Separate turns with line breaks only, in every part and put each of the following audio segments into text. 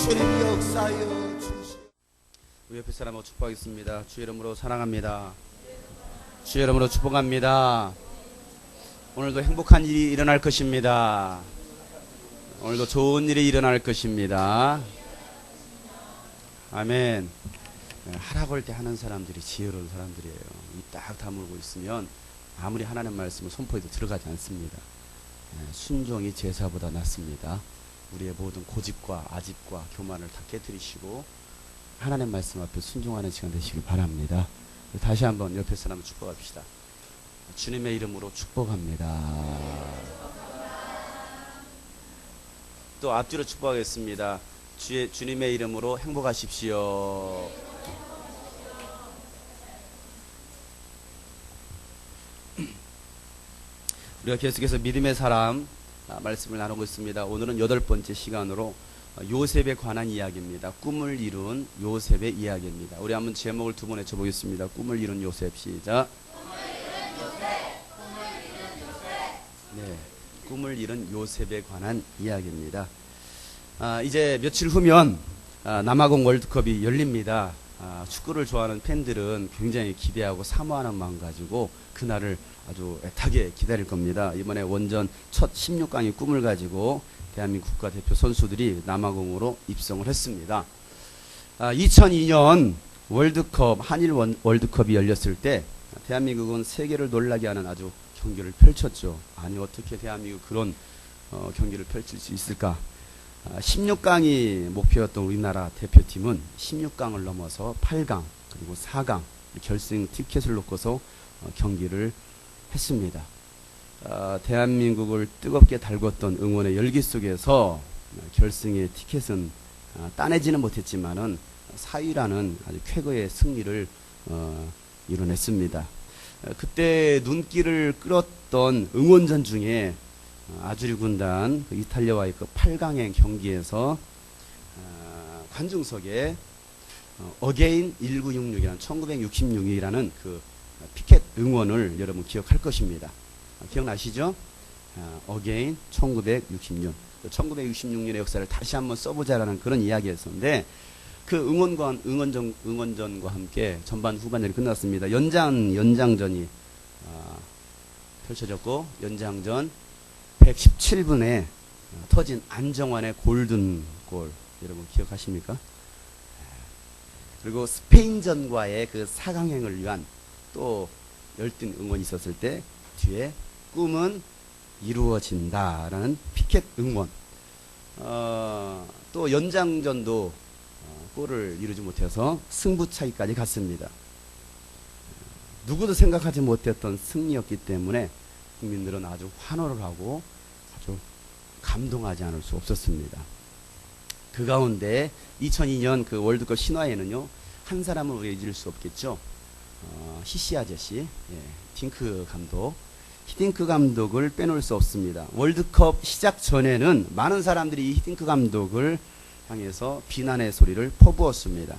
주님 역사여 주시옵소서.
우리 옆에 사람하고 축복하겠습니다. 주의 이름으로 사랑합니다. 주의 이름으로 축복합니다. 오늘도 행복한 일이 일어날 것입니다. 오늘도 좋은 일이 일어날 것입니다. 아멘. 하라 볼 때 하는 사람들이 지혜로운 사람들이에요. 이 딱 다물고 있으면 아무리 하나님 말씀을 선포해도 들어가지 않습니다. 순종이 제사보다 낫습니다. 우리의 모든 고집과 아집과 교만을 다 깨뜨리시고 하나님 말씀 앞에 순종하는 시간 되시길 바랍니다. 다시 한번 옆에 사람을 축복합시다. 주님의 이름으로 축복합니다. 또 앞뒤로 축복하겠습니다. 주님의 이름으로 행복하십시오. 우리가 계속해서 믿음의 사람 말씀을 나누고 있습니다. 오늘은 8번째 시간으로 요셉에 관한 이야기입니다. 꿈을 이룬 요셉의 이야기입니다. 우리 한번 제목을 두 번 외쳐보겠습니다. 꿈을 이룬 요셉. 시작. 네, 꿈을 이룬 요셉에 관한 이야기입니다. 이제 며칠 후면 남아공 월드컵이 열립니다. 축구를 좋아하는 팬들은 굉장히 기대하고 사모하는 마음 가지고 그날을 아주 애타게 기다릴 겁니다. 이번에 원전 첫 16강의 꿈을 가지고 대한민국 국가대표 선수들이 남아공으로 입성을 했습니다. 2002년 월드컵, 한일 월드컵이 열렸을 때 대한민국은 세계를 놀라게 하는 아주 경기를 펼쳤죠. 아니 어떻게 대한민국 그런 경기를 펼칠 수 있을까? 16강이 목표였던 우리나라 대표팀은 16강을 넘어서 8강 그리고 4강 결승 티켓을 놓고서 경기를 했습니다. 대한민국을 뜨겁게 달궜던 응원의 열기 속에서 결승의 티켓은 따내지는 못했지만은 4위라는 아주 쾌거의 승리를 이뤄냈습니다. 그때 눈길을 끌었던 응원전 중에 아주리 군단 이탈리아와의 그 8강의 경기에서 관중석에 어게인 1966이라는 1966이라는 그 피켓 응원을 여러분 기억할 것입니다. 기억나시죠? 어게인 1966. 1966년의 역사를 다시 한번 써보자라는 그런 이야기였었는데 그 응원전과 함께 전반 후반전이 끝났습니다. 연장전이 펼쳐졌고 연장전 117분에 터진 안정환의 골든골 여러분 기억하십니까? 그리고 스페인전과의 그 4강행을 위한 또 열띤 응원이 있었을 때 뒤에 꿈은 이루어진다라는 피켓 응원. 또 연장전도 골을 이루지 못해서 승부차기까지 갔습니다. 누구도 생각하지 못했던 승리였기 때문에 국민들은 아주 환호를 하고 아주 감동하지 않을 수 없었습니다. 그 가운데 2002년 그 월드컵 신화에는요 한 사람을 우리가 잊을 수 없겠죠. 히시 아저씨, 딩크 감독. 히딩크 감독을 빼놓을 수 없습니다. 월드컵 시작 전에는 많은 사람들이 이 히딩크 감독을 향해서 비난의 소리를 퍼부었습니다.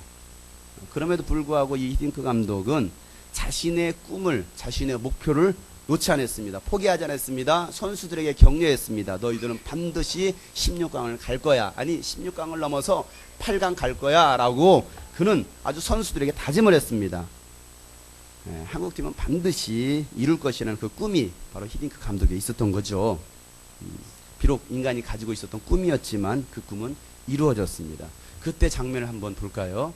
그럼에도 불구하고 이 히딩크 감독은 자신의 꿈을, 자신의 목표를 놓지 않았습니다. 포기하지 않았습니다. 선수들에게 격려했습니다. 너희들은 반드시 16강을 갈 거야. 아니 16강을 넘어서 8강 갈 거야 라고 그는 아주 선수들에게 다짐을 했습니다. 한국팀은 반드시 이룰 것이라는 그 꿈이 바로 히딩크 감독에 있었던 거죠. 비록 인간이 가지고 있었던 꿈이었지만 그 꿈은 이루어졌습니다. 그때 장면을 한번 볼까요?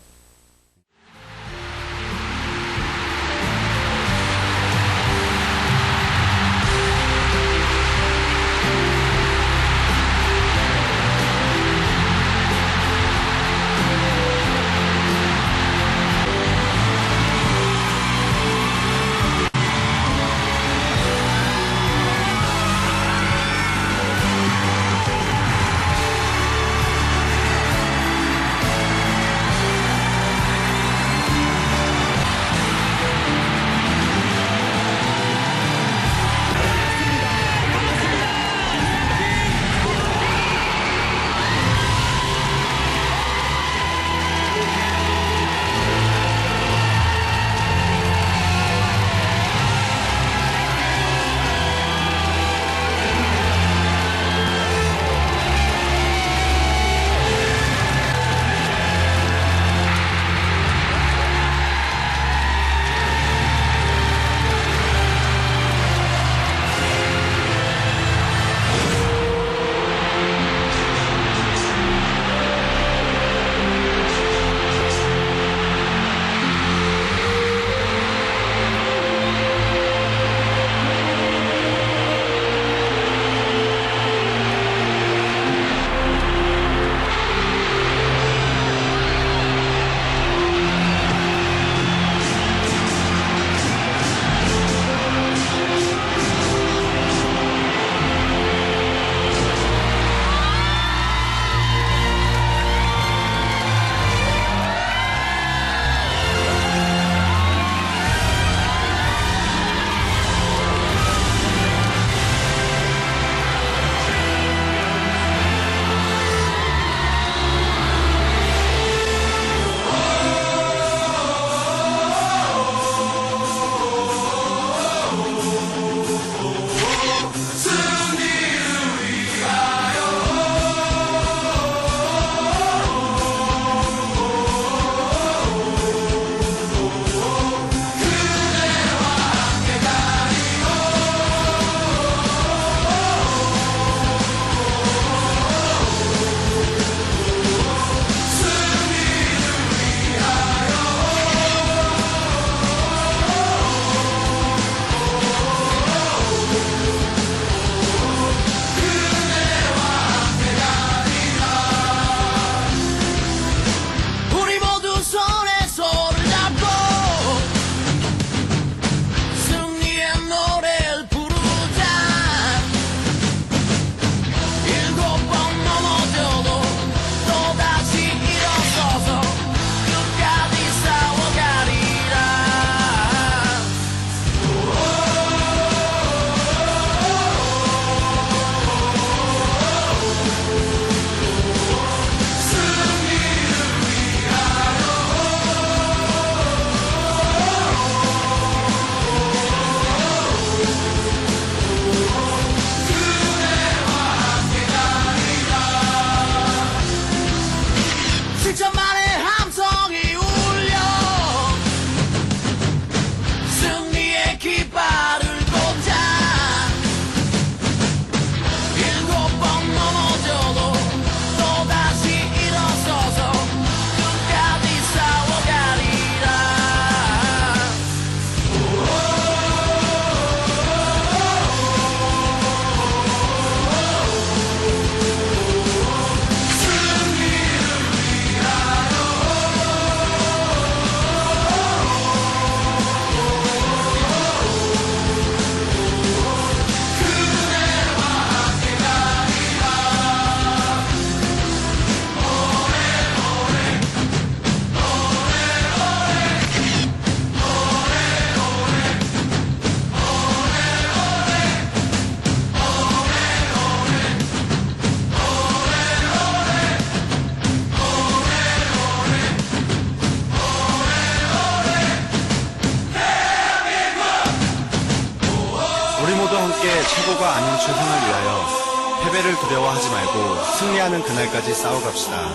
결과 아닌 최선을 위하여 패배를 두려워하지 말고 승리하는 그날까지 싸워갑시다.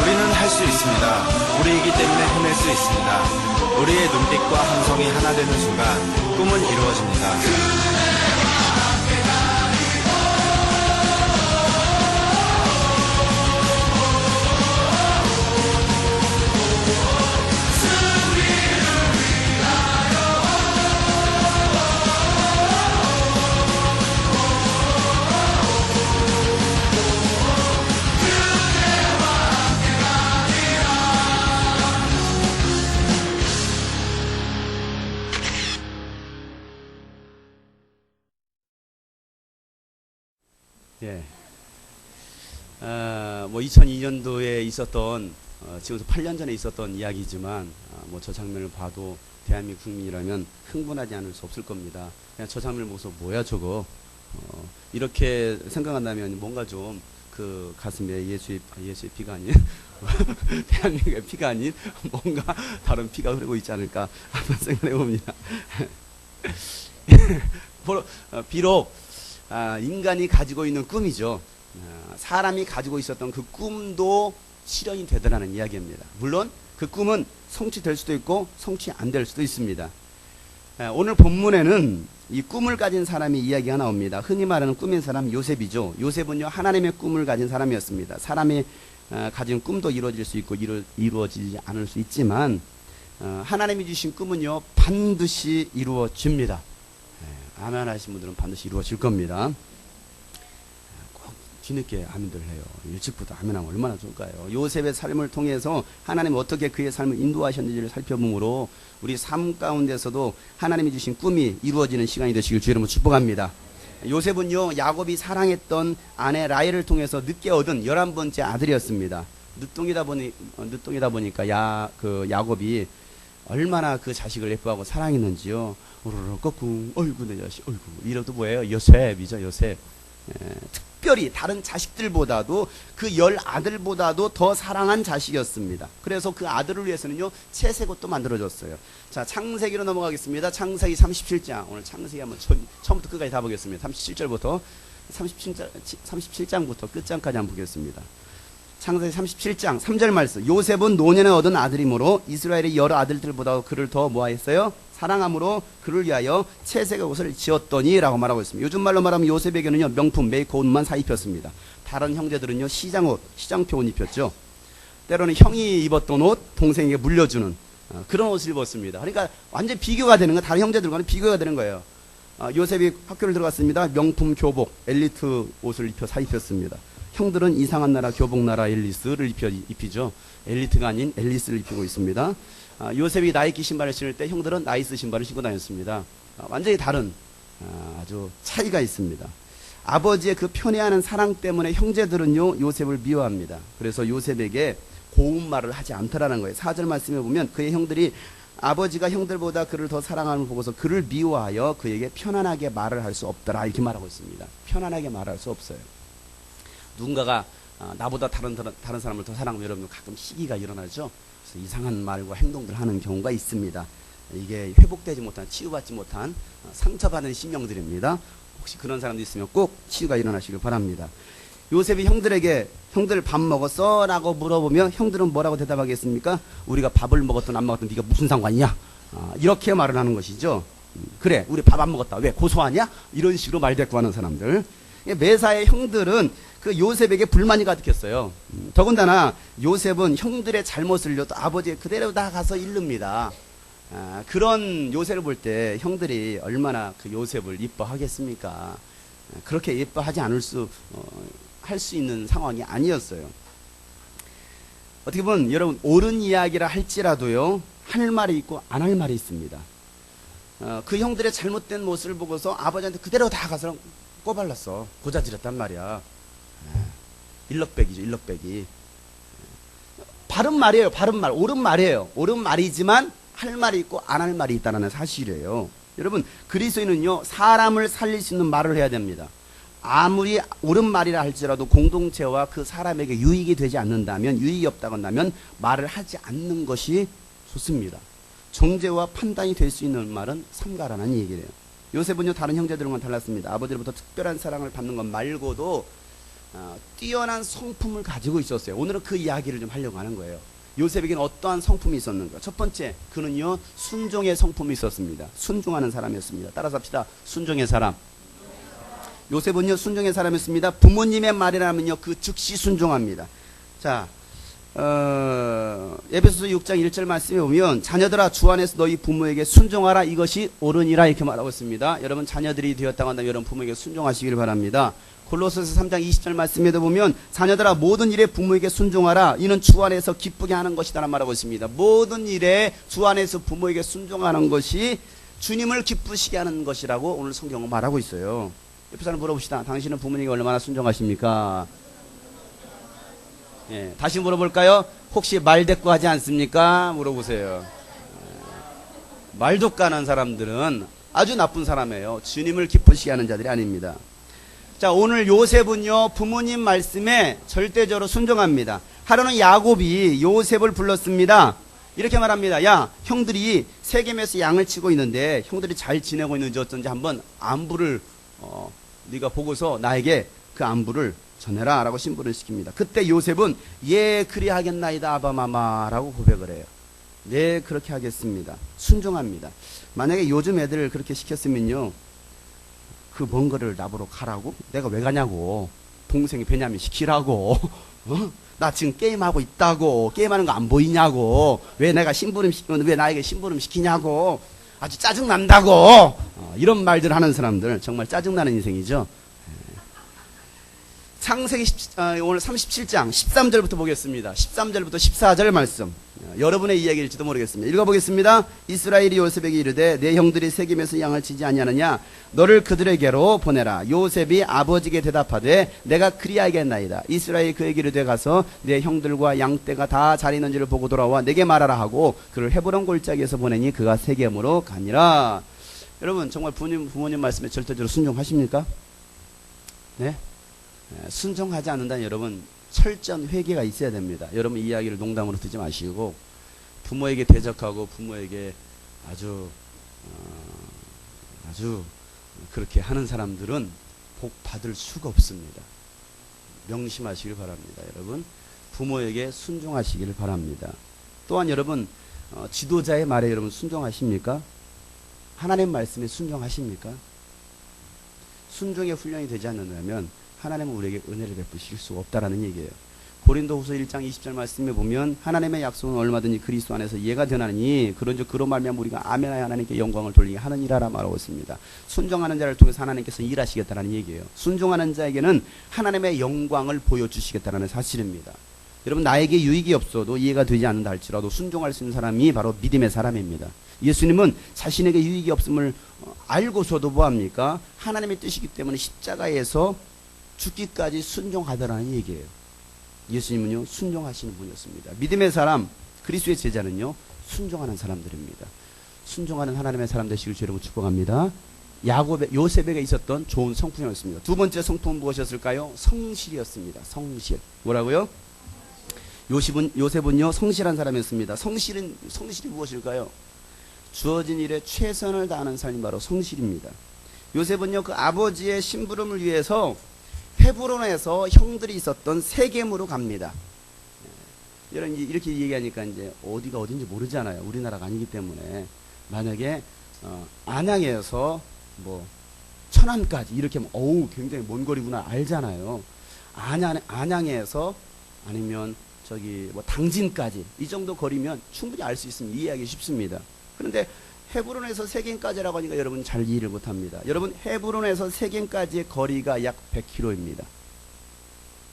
우리는 할 수 있습니다. 우리이기 때문에 해낼 수 있습니다. 우리의 눈빛과 함성이 하나 되는 순간 꿈은 이루어집니다.
예. 뭐 2002년도에 있었던 지금부터 8년 전에 있었던 이야기지만 뭐 저 장면을 봐도 대한민국 국민이라면 흥분하지 않을 수 없을 겁니다. 그냥 저 장면을 보고서 뭐야 저거 이렇게 생각한다면 뭔가 좀 그 가슴에 예수의 피가 아닌 대한민국의 피가 아닌 뭔가 다른 피가 흐르고 있지 않을까 한번 생각해 봅니다. 비록 인간이 가지고 있는 꿈이죠. 사람이 가지고 있었던 그 꿈도 실현이 되더라는 이야기입니다. 물론 그 꿈은 성취될 수도 있고 성취 안 될 수도 있습니다. 오늘 본문에는 이 꿈을 가진 사람이 이야기가 나옵니다. 흔히 말하는 꿈인 사람 요셉이죠. 요셉은요 하나님의 꿈을 가진 사람이었습니다. 사람이 가진 꿈도 이루어질 수 있고 이루어지지 않을 수 있지만 하나님이 주신 꿈은요 반드시 이루어집니다. 아멘 하신 분들은 반드시 이루어질 겁니다. 꼭 뒤늦게 아멘들 해요. 일찍부터 아멘하면 얼마나 좋을까요? 요셉의 삶을 통해서 하나님 어떻게 그의 삶을 인도하셨는지를 살펴보므로 우리 삶 가운데서도 하나님이 주신 꿈이 이루어지는 시간이 되시길 주의 이름으로 축복합니다. 요셉은요 야곱이 사랑했던 아내 라헬을 통해서 늦게 얻은 11번째 아들이었습니다. 늦둥이다 보니까 야곱이 얼마나 그 자식을 예뻐하고 사랑했는지요. 우르르 꺾궁 어이구 내 자식 어이구 이래도 뭐예요? 요셉이죠. 요셉. 특별히 다른 자식들보다도 그 10아들보다도 더 사랑한 자식이었습니다. 그래서 그 아들을 위해서는요 채색옷도 만들어줬어요. 자 창세기로 넘어가겠습니다. 창세기 37장 오늘 창세기 한번 처음부터 끝까지 다 보겠습니다. 37절부터 37장부터 끝장까지 한번 보겠습니다. 창세기 37장 3절 말씀. 요셉은 노년에 얻은 아들이므로 이스라엘의 여러 아들들보다 그를 더 뭐하였어요? 사랑함으로 그를 위하여 채색의 옷을 지었더니 라고 말하고 있습니다. 요즘 말로 말하면 요셉에게는요 명품 메이커 옷만 사입혔습니다. 다른 형제들은요 시장옷, 시장표 옷 입혔죠. 때로는 형이 입었던 옷 동생에게 물려주는 그런 옷을 입었습니다. 그러니까 완전 비교가 되는 거, 다른 형제들과는 비교가 되는 거예요. 요셉이 학교를 들어갔습니다. 명품 교복, 엘리트 옷을 입혀 사입혔습니다. 형들은 이상한 나라 교복 나라 앨리스를 입히죠. 엘리트가 아닌 앨리스를 입히고 있습니다. 요셉이 나이키 신발을 신을 때 형들은 나이스 신발을 신고 다녔습니다. 완전히 다른 아주 차이가 있습니다. 아버지의 그 편애하는 사랑 때문에 형제들은요 요셉을 미워합니다. 그래서 요셉에게 고운 말을 하지 않더라는 거예요. 4절 말씀에 보면 그의 형들이 아버지가 형들보다 그를 더 사랑함을 보고서 그를 미워하여 그에게 편안하게 말을 할 수 없더라 이렇게 말하고 있습니다. 편안하게 말할 수 없어요. 누군가가 나보다 다른 사람을 더 사랑하면 여러분 가끔 시기가 일어나죠. 그래서 이상한 말과 행동들을 하는 경우가 있습니다. 이게 회복되지 못한, 치유받지 못한 상처받은 심령들입니다. 혹시 그런 사람도 있으면 꼭 치유가 일어나시길 바랍니다. 요셉이 형들에게 형들 밥 먹었어? 라고 물어보면 형들은 뭐라고 대답하겠습니까? 우리가 밥을 먹었든 안 먹었든 네가 무슨 상관이냐? 이렇게 말을 하는 것이죠. 그래 우리 밥 안 먹었다. 왜 고소하냐? 이런 식으로 말대꾸하는 사람들. 매사의 형들은 그 요셉에게 불만이 가득했어요. 더군다나 요셉은 형들의 잘못을요 또 아버지의 그대로 다 가서 일릅니다. 그런 요셉을 볼 때 형들이 얼마나 그 요셉을 이뻐하겠습니까? 그렇게 예뻐하지 않을 할 수 있는 상황이 아니었어요. 어떻게 보면 여러분 옳은 이야기라 할지라도요 할 말이 있고 안 할 말이 있습니다. 그 형들의 잘못된 모습을 보고서 아버지한테 그대로 다 가서 꼬발랐어. 고자질했단 말이야. 일럭백이죠. 일럭백이. 바른 말이에요. 바른 말. 옳은 말이에요. 옳은 말이지만 할 말이 있고 안 할 말이 있다는 사실이에요. 여러분 그리스도인은요 사람을 살릴 수 있는 말을 해야 됩니다. 아무리 옳은 말이라 할지라도 공동체와 그 사람에게 유익이 되지 않는다면, 유익이 없다고 한다면 말을 하지 않는 것이 좋습니다. 정죄와 판단이 될 수 있는 말은 삼가라는 얘기래요. 요셉은요 다른 형제들과는 달랐습니다. 아버지로부터 특별한 사랑을 받는 것 말고도 뛰어난 성품을 가지고 있었어요. 오늘은 그 이야기를 좀 하려고 하는 거예요. 요셉에게는 어떠한 성품이 있었는가? 첫 번째, 그는요 순종의 성품이 있었습니다. 순종하는 사람이었습니다. 따라서 합시다. 순종의 사람. 요셉은요 순종의 사람이었습니다. 부모님의 말이라면요 그 즉시 순종합니다. 자, 에베소서 6장 1절 말씀에 보면 자녀들아 주 안에서 너희 부모에게 순종하라 이것이 옳으니라 이렇게 말하고 있습니다. 여러분 자녀들이 되었다고 한다면 여러분 부모에게 순종하시길 바랍니다. 골로새서 3장 20절 말씀에도 보면 자녀들아 모든 일에 부모에게 순종하라 이는 주 안에서 기쁘게 하는 것이다라고 말하고 있습니다. 모든 일에 주 안에서 부모에게 순종하는 것이 주님을 기쁘시게 하는 것이라고 오늘 성경은 말하고 있어요. 옆에 사람 물어봅시다. 당신은 부모님에게 얼마나 순종하십니까? 예, 다시 물어볼까요? 혹시 말대꾸하지 않습니까? 물어보세요. 말도 까는 사람들은 아주 나쁜 사람이에요. 주님을 기쁘시게 하는 자들이 아닙니다. 자, 오늘 요셉은요 부모님 말씀에 절대적으로 순종합니다. 하루는 야곱이 요셉을 불렀습니다. 이렇게 말합니다. 야, 형들이 세겜에서 양을 치고 있는데 형들이 잘 지내고 있는지 어쩐지 한번 안부를 네가 보고서 나에게 그 안부를 전해라 라고 신부를 시킵니다. 그때 요셉은 예 그리하겠나이다 아바마마라고 고백을 해요. 네 그렇게 하겠습니다. 순종합니다. 만약에 요즘 애들 그렇게 시켰으면요 그 먼 거리를 나보러 가라고? 내가 왜 가냐고. 동생이 베냐민 시키라고. 나 지금 게임하고 있다고. 게임하는 거 안 보이냐고. 왜 내가 심부름 시키면 왜 나에게 심부름 시키냐고. 아주 짜증난다고. 이런 말들 하는 사람들 정말 짜증나는 인생이죠. 창세기 오늘 37장 13절부터 보겠습니다. 13절부터 14절 말씀. 여러분의 이야기일지도 모르겠습니다. 읽어보겠습니다. 이스라엘이 요셉에게 이르되 내 형들이 세겜에서 양을 치지 아니하느냐 너를 그들에게로 보내라. 요셉이 아버지에게 대답하되 내가 그리하겠나이다. 이스라엘이 그에게 이르되 가서 내 형들과 양떼가 다 잘 있는지를 보고 돌아와 내게 말하라 하고 그를 헤브론 골짜기에서 보내니 그가 세겜으로 가니라. 여러분 정말 부모님 말씀에 절대적으로 순종하십니까? 네? 순종하지 않는다면 여러분 철저한 회개가 있어야 됩니다. 여러분 이 이야기를 농담으로 듣지 마시고 부모에게 대적하고 부모에게 아주 그렇게 하는 사람들은 복 받을 수가 없습니다. 명심하시길 바랍니다. 여러분 부모에게 순종하시길 바랍니다. 또한 여러분 지도자의 말에 여러분 순종하십니까? 하나님 말씀에 순종하십니까? 순종의 훈련이 되지 않는다면 하나님은 우리에게 은혜를 베푸실 수 없다라는 얘기예요. 고린도후서 1장 20절 말씀에 보면 하나님의 약속은 얼마든지 그리스도 안에서 이해가 되나니 그런즉 그로 말미암아 우리가 아멘하여 하나님께 영광을 돌리게 하느니라라 말하고 있습니다. 순종하는 자를 통해서 하나님께서 일하시겠다는 얘기예요. 순종하는 자에게는 하나님의 영광을 보여주시겠다는 사실입니다. 여러분 나에게 유익이 없어도 이해가 되지 않는다 할지라도 순종할 수 있는 사람이 바로 믿음의 사람입니다. 예수님은 자신에게 유익이 없음을 알고서도 뭐합니까? 하나님의 뜻이기 때문에 십자가에서 죽기까지 순종하더라는 얘기예요. 예수님은요 순종하시는 분이었습니다. 믿음의 사람 그리스도의 제자는요 순종하는 사람들입니다. 순종하는 하나님의 사람 되시길 주로 축복합니다. 요셉에게 있었던 좋은 성품이었습니다. 두 번째 성품은 무엇이었을까요? 성실이었습니다. 성실. 뭐라고요? 요셉은요 성실한 사람이었습니다. 성실이 무엇일까요? 주어진 일에 최선을 다하는 삶이 바로 성실입니다. 요셉은요 그 아버지의 심부름을 위해서 헤브론에서 형들이 있었던 세겜으로 갑니다. 이렇게 얘기하니까 이제 어디가 어딘지 모르잖아요. 우리나라가 아니기 때문에. 만약에 안양에서 뭐 천안까지 이렇게 하면 어우 굉장히 먼 거리구나 알잖아요. 안양에서 아니면 저기 뭐 당진까지 이 정도 거리면 충분히 알 수 있으면 이해하기 쉽습니다. 그런데 헤브론에서 세겜까지라고 하니까 여러분 잘 이해를 못합니다. 여러분 헤브론에서 세겜까지의 거리가 약 100km입니다.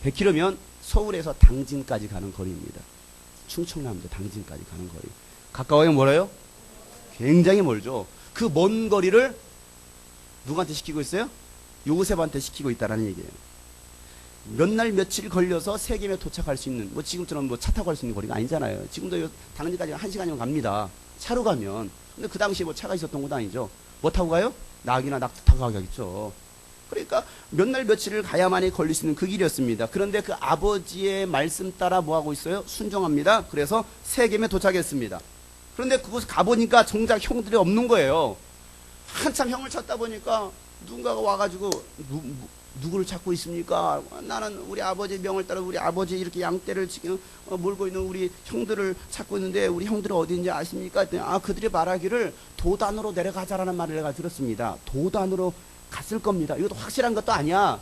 100km면 서울에서 당진까지 가는 거리입니다. 충청남도 당진까지 가는 거리. 가까워요? 멀어요? 굉장히 멀죠. 그 먼 거리를 누구한테 시키고 있어요? 요셉한테 시키고 있다라는 얘기예요. 몇 날 며칠 걸려서 세겜에 도착할 수 있는 뭐 지금처럼 뭐 차 타고 갈 수 있는 거리가 아니잖아요. 지금도 당진까지 1시간이면 갑니다. 차로 가면. 근데 그 당시에 뭐 차가 있었던 것도 아니죠. 뭐 타고 가요? 낙이나 낙타 타고 가겠죠. 그러니까 몇 날 며칠을 가야만이 걸릴 수 있는 그 길이었습니다. 그런데 그 아버지의 말씀 따라 뭐 하고 있어요? 순종합니다. 그래서 세겜에 도착했습니다. 그런데 그곳에 가보니까 정작 형들이 없는 거예요. 한참 형을 찾다 보니까 누군가가 와가지고 누구를 찾고 있습니까? 나는 우리 아버지 명을 따라 우리 아버지 이렇게 양떼를 지금 몰고 있는 우리 형들을 찾고 있는데 우리 형들이 어디인지 아십니까? 했더니 그들이 말하기를 도단으로 내려가자라는 말을 내가 들었습니다. 도단으로 갔을 겁니다. 이것도 확실한 것도 아니야.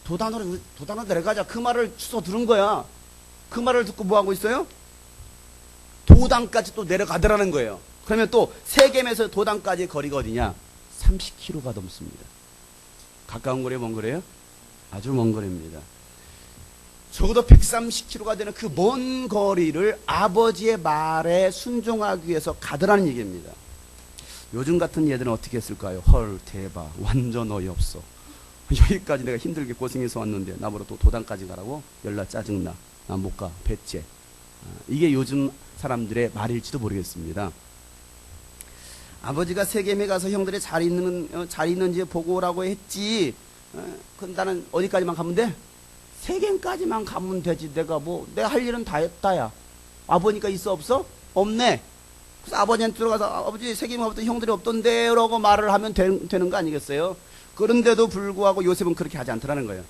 도단으로 내려가자. 그 말을 주워 들은 거야. 그 말을 듣고 뭐 하고 있어요? 도단까지 또 내려가더라는 거예요. 그러면 또 세겜에서 도단까지 거리가 어디냐? 30km가 넘습니다. 가까운 거래요, 먼 거래요? 아주 먼 거리입니다. 적어도 130km가 되는 그 먼 거리를 아버지의 말에 순종하기 위해서 가더라는 얘기입니다. 요즘 같은 얘들은 어떻게 했을까요? 헐, 대박, 완전 어이없어. 여기까지 내가 힘들게 고생해서 왔는데 나보러 또 도단까지 가라고? 열나 짜증나. 나 못 가. 배째. 이게 요즘 사람들의 말일지도 모르겠습니다. 아버지가 세겜에 가서 형들이 잘 있는지 보고 오라고 했지. 그럼 나는 어디까지만 가면 돼? 세겜까지만 가면 되지. 내가 할 일은 다 했다야. 아버니까 있어 없어? 없네. 그래서 아버지한테 들어가서 아버지 세겜에 가봤더니 형들이 없던데 라고 말을 하면 되는 거 아니겠어요? 그런데도 불구하고 요셉은 그렇게 하지 않더라는 거예요.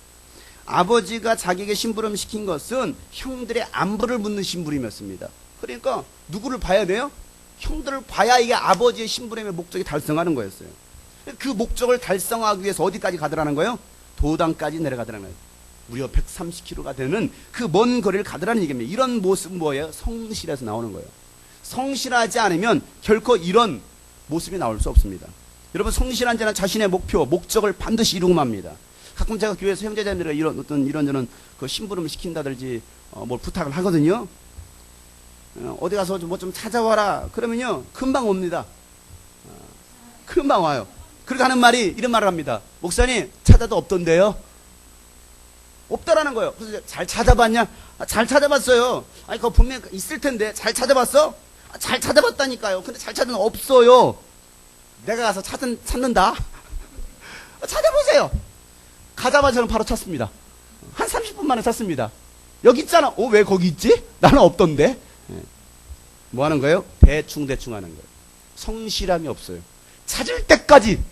아버지가 자기에게 심부름 시킨 것은 형들의 안부를 묻는 심부름이었습니다. 그러니까 누구를 봐야 돼요? 형들을 봐야 이게 아버지의 심부름의 목적이 달성하는 거였어요. 그 목적을 달성하기 위해서 어디까지 가더라는 거예요? 도단까지 내려가더라는 거예요. 무려 130km가 되는 그 먼 거리를 가더라는 얘기입니다. 이런 모습은 뭐예요? 성실에서 나오는 거예요. 성실하지 않으면 결코 이런 모습이 나올 수 없습니다. 여러분, 성실한 자는 자신의 목적을 반드시 이루고 맙니다. 가끔 제가 교회에서 형제자매들이 이런저런 그 심부름을 시킨다든지 뭘 부탁을 하거든요. 어디 가서 뭐 좀 찾아와라. 그러면요, 금방 옵니다. 금방 와요. 그렇게 하는 말이 이런 말을 합니다. 목사님, 찾아도 없던데요? 없다라는 거예요. 그래서 잘 찾아봤냐? 잘 찾아봤어요. 아니, 그거 분명히 있을 텐데, 잘 찾아봤어? 잘 찾아봤다니까요. 근데 잘 찾으면 없어요. 내가 가서 찾는다? 찾아보세요. 가자마자 저는 바로 찾습니다. 한 30분 만에 찾습니다. 여기 있잖아. 왜 거기 있지? 나는 없던데? 뭐 하는 거예요? 대충 하는 거예요. 성실함이 없어요. 찾을 때까지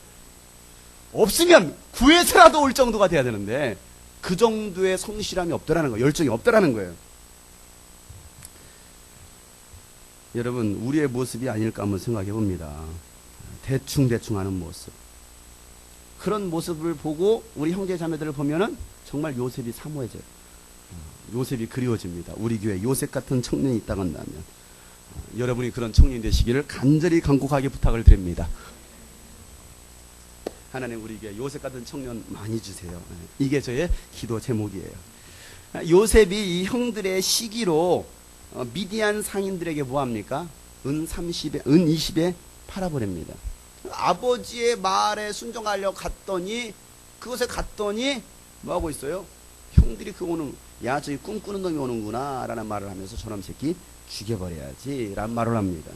없으면 구해서라도 올 정도가 돼야 되는데 그 정도의 성실함이 없더라는 거예요. 열정이 없더라는 거예요. 여러분, 우리의 모습이 아닐까 한번 생각해 봅니다. 대충 하는 모습. 그런 모습을 보고 우리 형제 자매들을 보면은 정말 요셉이 사모해져요. 요셉이 그리워집니다. 우리 교회에 요셉 같은 청년이 있다고 한다면 여러분이 그런 청년이 되시기를 간절히 간곡하게 부탁을 드립니다. 하나님, 우리 교회에 요셉 같은 청년 많이 주세요. 이게 저의 기도 제목이에요. 요셉이 이 형들의 시기로 미디안 상인들에게 뭐합니까? 은 20에 팔아버립니다. 아버지의 말에 순종하려고 그곳에 갔더니 뭐하고 있어요? 형들이 야, 저기 꿈꾸는 놈이 오는구나 라는 말을 하면서 저놈 새끼 죽여버려야지 라는 말을 합니다.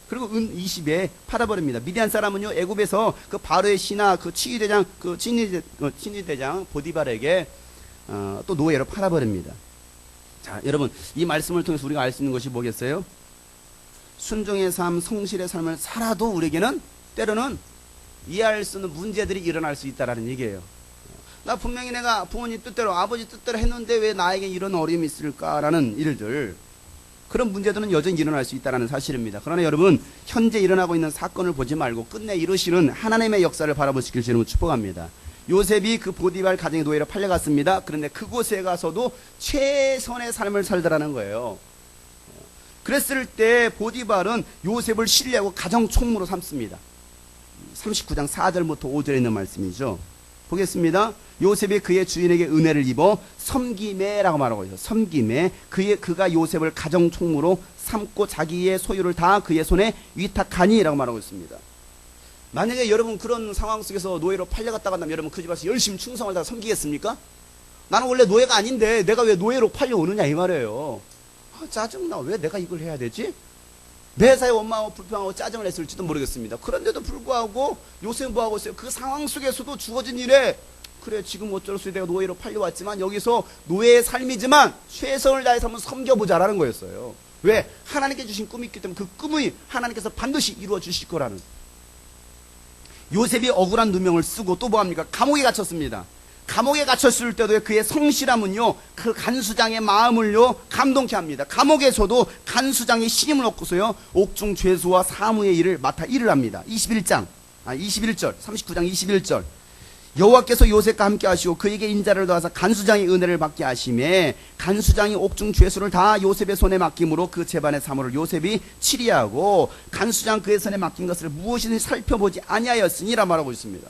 그리고 은 20에 팔아버립니다. 미디안 사람은요, 애굽에서 그 바로의 신하 그 치위대장 친위대장 보디발에게 또 노예로 팔아버립니다. 자, 여러분, 이 말씀을 통해서 우리가 알 수 있는 것이 뭐겠어요? 순종의 삶, 성실의 삶을 살아도 우리에게는 때로는 이해할 수 없는 문제들이 일어날 수 있다는 얘기예요. 나 분명히 내가 부모님 뜻대로, 아버지 뜻대로 했는데 왜 나에게 이런 어려움이 있을까라는 일들, 그런 문제들은 여전히 일어날 수 있다는 사실입니다. 그러나 여러분, 현재 일어나고 있는 사건을 보지 말고 끝내 이루시는 하나님의 역사를 바라보시길 주님은 축복합니다. 요셉이 그 보디발 가정의 노예로 팔려갔습니다. 그런데 그곳에 가서도 최선의 삶을 살더라는 거예요. 그랬을 때 보디발은 요셉을 신뢰하고 가정 총무로 삼습니다. 39장 4절부터 5절에 있는 말씀이죠. 보겠습니다. 요셉이 그의 주인에게 은혜를 입어 섬김에라고 말하고 있어요. 섬김에 그가 요셉을 가정 총무로 삼고 자기의 소유를 다 그의 손에 위탁하니라고 말하고 있습니다. 만약에 여러분 그런 상황 속에서 노예로 팔려갔다가 한다면 여러분 그 집 와서 열심히 충성을 다 섬기겠습니까? 나는 원래 노예가 아닌데 내가 왜 노예로 팔려오느냐 이 말이에요. 짜증나. 왜 내가 이걸 해야 되지? 매사에 원망하고 불평하고 짜증을 냈을지도 모르겠습니다. 그런데도 불구하고 요셉은 뭐하고 있어요? 그 상황 속에서도 주어진 일에 그래, 지금 어쩔 수 없이 내가 노예로 팔려왔지만 여기서 노예의 삶이지만 최선을 다해서 한번 섬겨보자라는 거였어요. 왜? 하나님께 주신 꿈이 있기 때문에 그 꿈이 하나님께서 반드시 이루어 주실 거라는. 요셉이 억울한 누명을 쓰고 또 뭐합니까? 감옥에 갇혔습니다. 감옥에 갇혔을 때도 그의 성실함은요, 그 간수장의 마음을요, 감동케 합니다. 감옥에서도 간수장의 신임을 얻고서요, 옥중 죄수와 사무의 일을 맡아 일을 합니다. 21절, 39장 21절. 여호와께서 요셉과 함께 하시고 그에게 인자를 더하사 간수장의 은혜를 받게 하심에 간수장이 옥중 죄수를 다 요셉의 손에 맡김으로 그 재반의 사물을 요셉이 치리하고 간수장 그의 손에 맡긴 것을 무엇이든지 살펴보지 아니하였으니라 말하고 있습니다.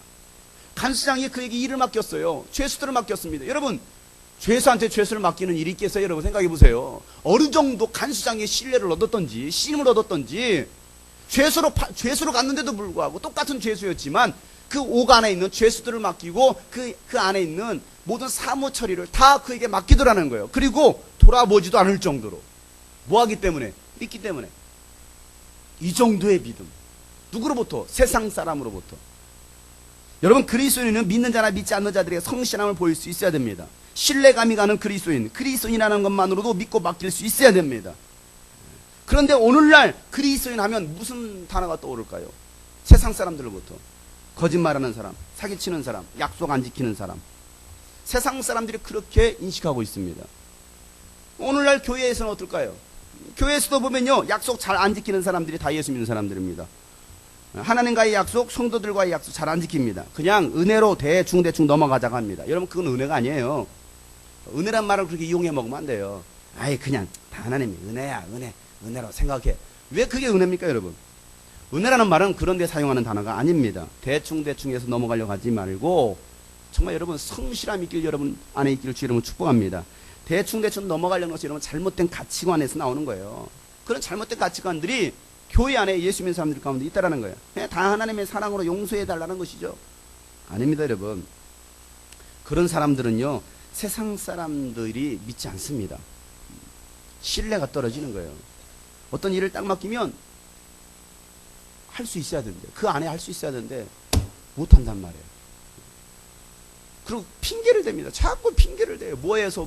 간수장이 그에게 일을 맡겼어요. 죄수들을 맡겼습니다. 여러분, 죄수한테 죄수를 맡기는 일이 있겠어요? 여러분 생각해 보세요. 어느 정도 간수장의 신뢰를 얻었던지 신임을 얻었던지. 죄수로 갔는데도 불구하고 똑같은 죄수였지만 그 옥 안에 있는 죄수들을 맡기고 그 안에 있는 모든 사무 처리를 다 그에게 맡기더라는 거예요. 그리고 돌아보지도 않을 정도로. 뭐 하기 때문에? 믿기 때문에. 이 정도의 믿음. 누구로부터? 세상 사람으로부터. 여러분, 그리스도인은 믿는 자나 믿지 않는 자들에게 성실함을 보일 수 있어야 됩니다. 신뢰감이 가는 그리스도인이라는 것만으로도 믿고 맡길 수 있어야 됩니다. 그런데 오늘날 그리스도인 하면 무슨 단어가 떠오를까요? 세상 사람들로부터. 거짓말하는 사람, 사기치는 사람, 약속 안 지키는 사람. 세상 사람들이 그렇게 인식하고 있습니다. 오늘날 교회에서는 어떨까요? 교회에서도 보면요, 약속 잘 안 지키는 사람들이 다 예수 믿는 사람들입니다. 하나님과의 약속, 성도들과의 약속 잘 안 지킵니다. 그냥 은혜로 대충 넘어가자고 합니다. 여러분, 그건 은혜가 아니에요. 은혜란 말을 그렇게 이용해 먹으면 안 돼요. 아이, 그냥 다 하나님이 은혜야, 은혜로 생각해. 왜 그게 은혜입니까, 여러분? 은혜라는 말은 그런 데 사용하는 단어가 아닙니다. 대충해서 넘어가려고 하지 말고, 정말 여러분, 성실함 있길 여러분 안에 있기를 주 여러분 축복합니다. 대충 넘어가려는 것이 여러분 잘못된 가치관에서 나오는 거예요. 그런 잘못된 가치관들이 교회 안에 예수 믿는 사람들 가운데 있다라는 거예요. 그냥 다 하나님의 사랑으로 용서해 달라는 것이죠. 아닙니다, 여러분. 그런 사람들은요, 세상 사람들이 믿지 않습니다. 신뢰가 떨어지는 거예요. 어떤 일을 딱 맡기면 할 수 있어야 되는데, 그 안에 할 수 있어야 되는데 못한단 말이에요. 그리고 핑계를 댑니다. 자꾸 핑계를 대요. 뭐해서.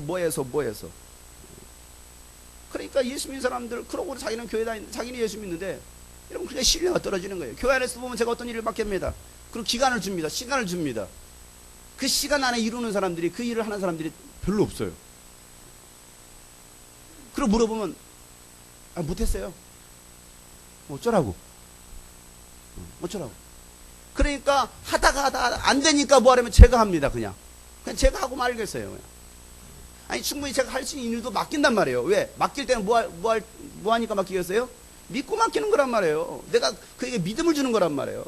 그러니까 예수 믿는 사람들, 그러고 자기는 교회 다니는데, 자기는 예수 믿는데, 여러분, 그게 신뢰가 떨어지는 거예요. 교회 안에서 보면 제가 어떤 일을 맡깁니다. 그리고 기간을 줍니다. 시간을 줍니다. 그 시간 안에 이루는 사람들이, 그 일을 하는 사람들이 별로 없어요. 그리고 물어보면, 못했어요. 어쩌라고. 그러니까 하다가 안 되니까 뭐 하려면 제가 합니다. 그냥 제가 하고 말겠어요. 그냥. 아니, 충분히 제가 할 수 있는 일도 맡긴단 말이에요. 왜? 맡길 때는 뭐 하니까 맡기겠어요? 믿고 맡기는 거란 말이에요. 내가 그에게 믿음을 주는 거란 말이에요.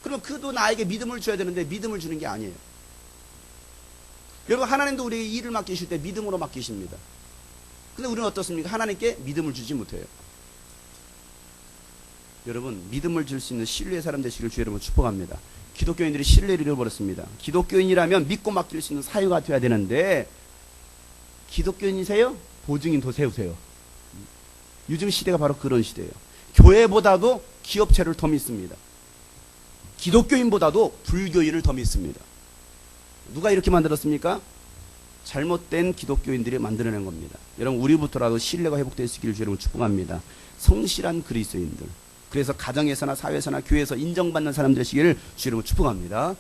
그러면 그도 나에게 믿음을 줘야 되는데 믿음을 주는 게 아니에요. 여러분, 하나님도 우리에게 일을 맡기실 때 믿음으로 맡기십니다. 근데 우리는 어떻습니까? 하나님께 믿음을 주지 못해요. 여러분, 믿음을 줄 수 있는 신뢰의 사람 되시길 주 여러분 축복합니다. 기독교인들이 신뢰를 잃어버렸습니다. 기독교인이라면 믿고 맡길 수 있는 사유가 되어야 되는데, 기독교인이세요? 보증인도 세우세요. 요즘 시대가 바로 그런 시대예요. 교회보다도 기업체를 더 믿습니다. 기독교인보다도 불교인을 더 믿습니다. 누가 이렇게 만들었습니까? 잘못된 기독교인들이 만들어낸 겁니다. 여러분, 우리부터라도 신뢰가 회복될 수 있기를 주 여러분 축복합니다. 성실한 그리스도인들, 그래서 가정에서나 사회에서나 교회에서 인정받는 사람들 되시기를 주 여러분 축복합니다.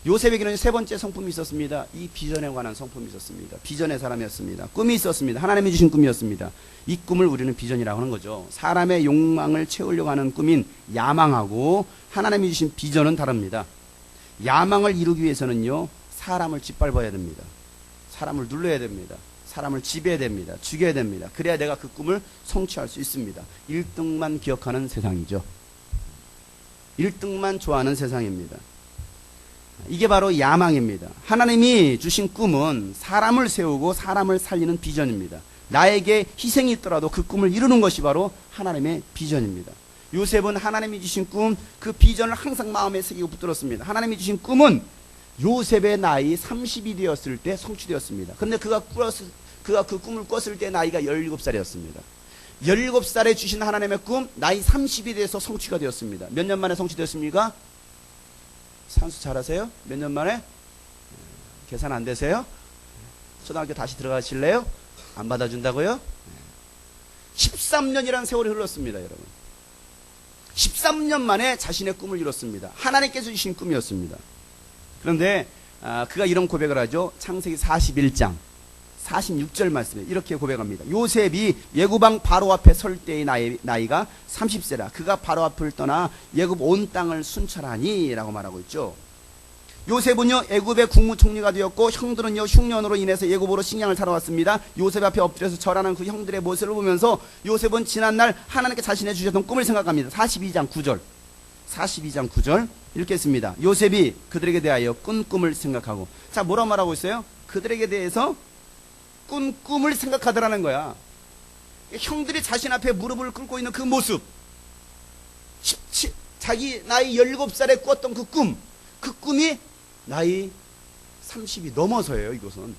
요셉에게는 세 번째 성품이 있었습니다. 이 비전에 관한 성품이 있었습니다. 비전의 사람이었습니다. 꿈이 있었습니다. 하나님이 주신 꿈이었습니다. 이 꿈을 우리는 비전이라고 하는 거죠. 사람의 욕망을 채우려고 하는 꿈인 야망하고 하나님이 주신 비전은 다릅니다. 야망을 이루기 위해서는요, 사람을 짓밟아야 됩니다. 사람을 눌러야 됩니다. 사람을 지배해야 됩니다. 죽여야 됩니다. 그래야 내가 그 꿈을 성취할 수 있습니다. 1등만 기억하는 세상이죠. 1등만 좋아하는 세상입니다. 이게 바로 야망입니다. 하나님이 주신 꿈은 사람을 세우고 사람을 살리는 비전입니다. 나에게 희생이 있더라도 그 꿈을 이루는 것이 바로 하나님의 비전입니다. 요셉은 하나님이 주신 꿈, 그 비전을 항상 마음에 새기고 붙들었습니다. 하나님이 주신 꿈은 요셉의 나이 30이 되었을 때 성취되었습니다. 그런데 그가 그 꿈을 꿨을 때 나이가 17살이었습니다. 17살에 주신 하나님의 꿈, 나이 30이 돼서 성취가 되었습니다. 몇 년 만에 성취되었습니까? 산수 잘하세요? 몇 년 만에? 계산 안 되세요? 초등학교 다시 들어가실래요? 안 받아준다고요? 13년이라는 세월이 흘렀습니다, 여러분. 13년 만에 자신의 꿈을 이뤘습니다. 하나님께서 주신 꿈이었습니다. 그런데 그가 이런 고백을 하죠. 창세기 41장 46절 말씀에 이렇게 고백합니다. 요셉이 예굽왕 바로 앞에 설 때의 나이가 30세라. 그가 바로 앞을 떠나 예굽 온 땅을 순찰하니 라고 말하고 있죠. 요셉은요 애굽의 국무총리가 되었고 형들은요 흉년으로 인해서 애굽으로 식량을 사러 왔습니다. 요셉 앞에 엎드려서 절하는 그 형들의 모습을 보면서 요셉은 지난날 하나님께 자신의 주셨던 꿈을 생각합니다. 42장 9절 읽겠습니다. 요셉이 그들에게 대하여 꾼 꿈을 생각하고, 자 뭐라고 말하고 있어요? 그들에게 대해서 꾼 꿈을 생각하더라는 거야. 형들이 자신 앞에 무릎을 꿇고 있는 그 모습, 자기 나이 17살에 꾸었던 그 꿈이 나이 30이 넘어서예요. 이것은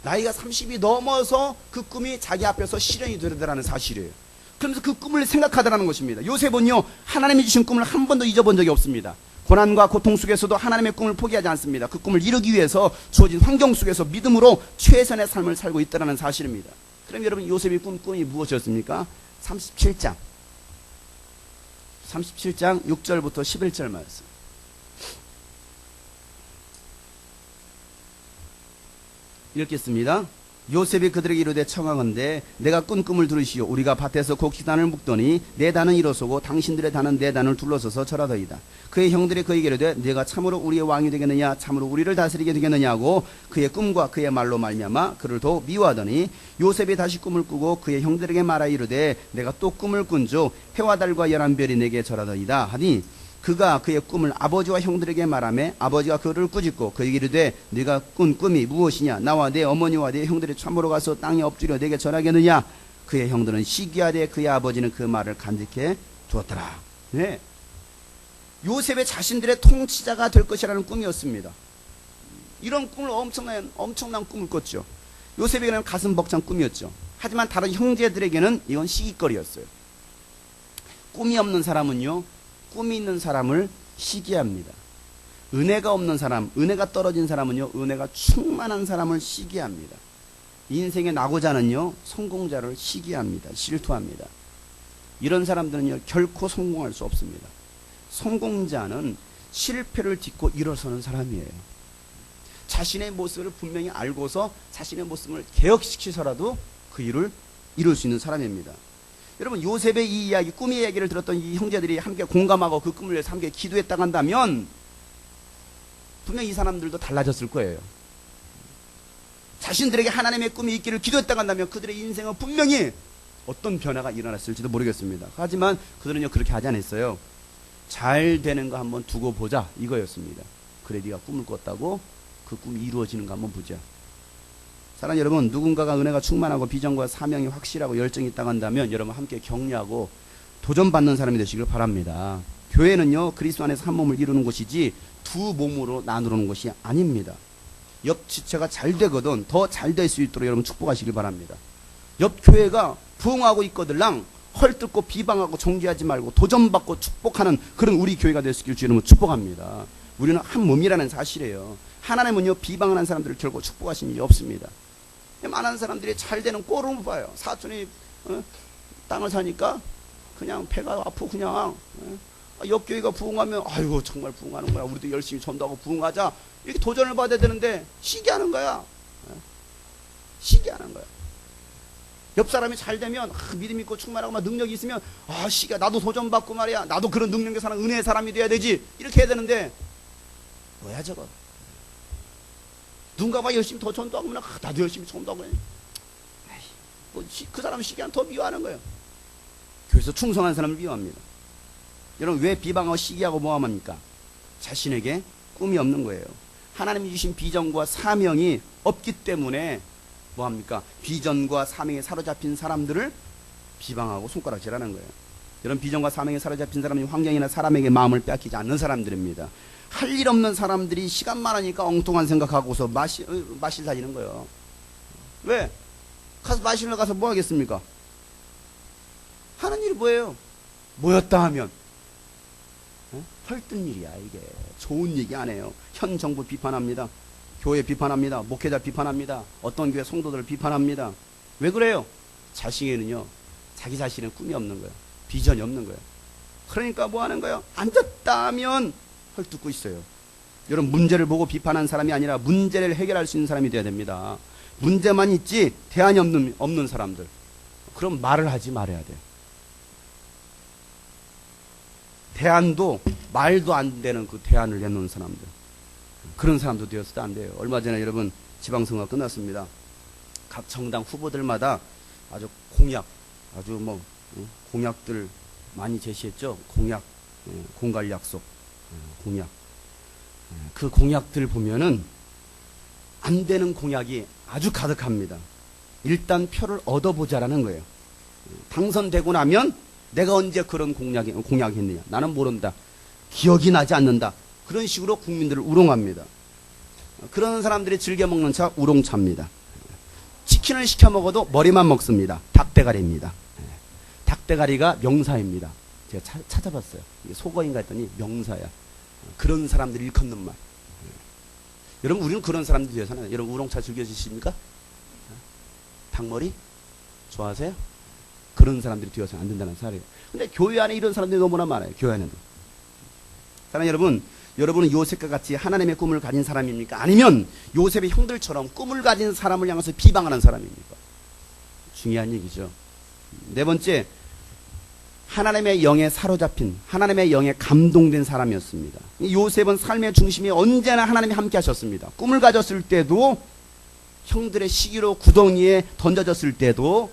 나이가 30이 넘어서 그 꿈이 자기 앞에서 실현이 되더라는 사실이에요. 그러면서 그 꿈을 생각하더라는 것입니다. 요셉은요 하나님이 주신 꿈을 한 번도 잊어본 적이 없습니다. 고난과 고통 속에서도 하나님의 꿈을 포기하지 않습니다. 그 꿈을 이루기 위해서 주어진 환경 속에서 믿음으로 최선의 삶을 살고 있다는 사실입니다. 그럼 여러분 요셉이 꿈이 무엇이었습니까? 37장 6절부터 11절 말씀 읽겠습니다. 요셉이 그들에게 이르되 청하건대 내가 꾼 꿈을 들으시오. 우리가 밭에서 곡식단을 묶더니 내 단은 일어서고 당신들의 단은 내 단을 둘러서서 절하더이다. 그의 형들이 그에게 이르되 내가 참으로 우리의 왕이 되겠느냐, 참으로 우리를 다스리게 되겠느냐고 그의 꿈과 그의 말로 말미암아 그를 더 미워하더니 요셉이 다시 꿈을 꾸고 그의 형들에게 말하여 이르되 내가 또 꿈을 꾼즉 해와 달과 열한 별이 내게 절하더이다 하니 그가 그의 꿈을 아버지와 형들에게 말하매 아버지가 그를 꾸짖고 그에게 이르되 네가 꾼 꿈이 무엇이냐, 나와 내 어머니와 내 형들이 참으로 가서 땅에 엎드려 내게 절하겠느냐. 그의 형들은 시기하되 그의 아버지는 그 말을 간직해 두었더라. 네. 요셉의 자신들의 통치자가 될 것이라는 꿈이었습니다. 이런 꿈을 엄청난 꿈을 꿨죠. 요셉에게는 가슴 벅찬 꿈이었죠. 하지만 다른 형제들에게는 이건 시기거리였어요. 꿈이 없는 사람은요 꿈이 있는 사람을 시기합니다. 은혜가 없는 사람, 은혜가 떨어진 사람은요 은혜가 충만한 사람을 시기합니다. 인생의 낙오자는요 성공자를 시기합니다. 질투합니다. 이런 사람들은요 결코 성공할 수 없습니다. 성공자는 실패를 딛고 일어서는 사람이에요. 자신의 모습을 분명히 알고서 자신의 모습을 개혁시키서라도 그 일을 이룰 수 있는 사람입니다. 여러분 요셉의 이 이야기, 꿈의 이야기를 들었던 이 형제들이 함께 공감하고 그 꿈을 위해서 함께 기도했다고 한다면 분명히 이 사람들도 달라졌을 거예요. 자신들에게 하나님의 꿈이 있기를 기도했다고 한다면 그들의 인생은 분명히 어떤 변화가 일어났을지도 모르겠습니다. 하지만 그들은요 그렇게 하지 않았어요. 잘 되는 거 한번 두고 보자 이거였습니다. 그래 네가 꿈을 꿨다고 그 꿈이 이루어지는 거 한번 보자. 사랑하는 여러분, 누군가가 은혜가 충만하고 비전과 사명이 확실하고 열정이 있다고 한다면 여러분 함께 격려하고 도전받는 사람이 되시길 바랍니다. 교회는요 그리스도 안에서 한 몸을 이루는 곳이지 두 몸으로 나누는 것이 아닙니다. 옆 지체가 잘 되거든 더 잘 될 수 있도록 여러분 축복하시길 바랍니다. 옆 교회가 부흥하고 있거들랑 헐뜯고 비방하고 정죄하지 말고 도전받고 축복하는 그런 우리 교회가 될 수 있길 주님은 축복합니다. 우리는 한 몸이라는 사실이에요. 하나님은요 비방하는 사람들을 결코 축복하신 일이 없습니다. 많은 사람들이 잘 되는 꼴을 못 봐요. 사촌이 땅을 사니까 그냥 배가 아프고 그냥 옆 교회가 부흥하면 아이고 정말 부흥하는 거야. 우리도 열심히 전도하고 부흥하자. 이렇게 도전을 받아야 되는데 시기하는 거야. 시기하는 거야. 옆 사람이 잘 되면 믿음 있고 충만하고 막 능력이 있으면 시기야 나도 도전받고 말이야. 나도 그런 능력에 사는 은혜의 사람이 돼야 되지. 이렇게 해야 되는데 뭐야 저거. 누군가 막 열심히 더 전도하고 나도 열심히 전도하고 그 사람 시기하면 더 미워하는 거예요. 교회에서 충성한 사람을 미워합니다. 여러분 왜 비방하고 시기하고 모함합니까? 자신에게 꿈이 없는 거예요. 하나님이 주신 비전과 사명이 없기 때문에 뭐합니까? 비전과 사명에 사로잡힌 사람들을 비방하고 손가락질하는 거예요. 이런 비전과 사명에 사로잡힌 사람은 환경이나 사람에게 마음을 빼앗기지 않는 사람들입니다. 할 일 없는 사람들이 시간 많으니까 엉뚱한 생각하고서 마실 다니는 거예요. 왜? 가서 마시러 가서 뭐 하겠습니까? 하는 일이 뭐예요? 모였다 하면 헐뜬 일이야. 이게 좋은 얘기 안 해요. 현 정부 비판합니다. 교회 비판합니다. 목회자 비판합니다. 어떤 교회 성도들을 비판합니다. 왜 그래요? 자신에게는요 자기 자신은 꿈이 없는 거예요. 비전이 없는 거예요. 그러니까 뭐 하는 거예요? 앉았다 하면 헐뜯고 있어요. 여러분, 문제를 보고 비판한 사람이 아니라 문제를 해결할 수 있는 사람이 돼야 됩니다. 문제만 있지 대안이 없는 사람들, 그럼 말을 하지 말아야 돼요. 대안도 말도 안 되는 그 대안을 내놓는 사람들, 그런 사람도 되어서도 안 돼요. 얼마 전에 여러분 지방선거가 끝났습니다. 각 정당 후보들마다 아주 공약, 아주 뭐 공약들 많이 제시했죠. 공약, 공갈 약속, 공약. 그 공약들 보면은 안 되는 공약이 아주 가득합니다. 일단 표를 얻어보자라는 거예요. 당선되고 나면 내가 언제 그런 공약했느냐, 나는 모른다, 기억이 나지 않는다, 그런 식으로 국민들을 우롱합니다. 그런 사람들이 즐겨 먹는 차 우롱차입니다. 치킨을 시켜 먹어도 머리만 먹습니다. 닭대가리입니다. 닭대가리가 명사입니다. 제가 찾아봤어요. 이게 속어인가 했더니 명사야. 그런 사람들이 일컫는 말. 여러분, 우리는 그런 사람들이 되어서는, 여러분 우롱차 즐겨주십니까? 닭머리? 좋아하세요? 그런 사람들이 되어서는 안 된다는 사례예요. 근데 교회 안에 이런 사람들이 너무나 많아요. 교회 안에도. 사랑하는 여러분, 여러분은 요셉과 같이 하나님의 꿈을 가진 사람입니까? 아니면 요셉의 형들처럼 꿈을 가진 사람을 향해서 비방하는 사람입니까? 중요한 얘기죠. 네 번째, 하나님의 영에 사로잡힌, 하나님의 영에 감동된 사람이었습니다. 요셉은 삶의 중심에 언제나 하나님이 함께 하셨습니다. 꿈을 가졌을 때도, 형들의 시기로 구덩이에 던져졌을 때도,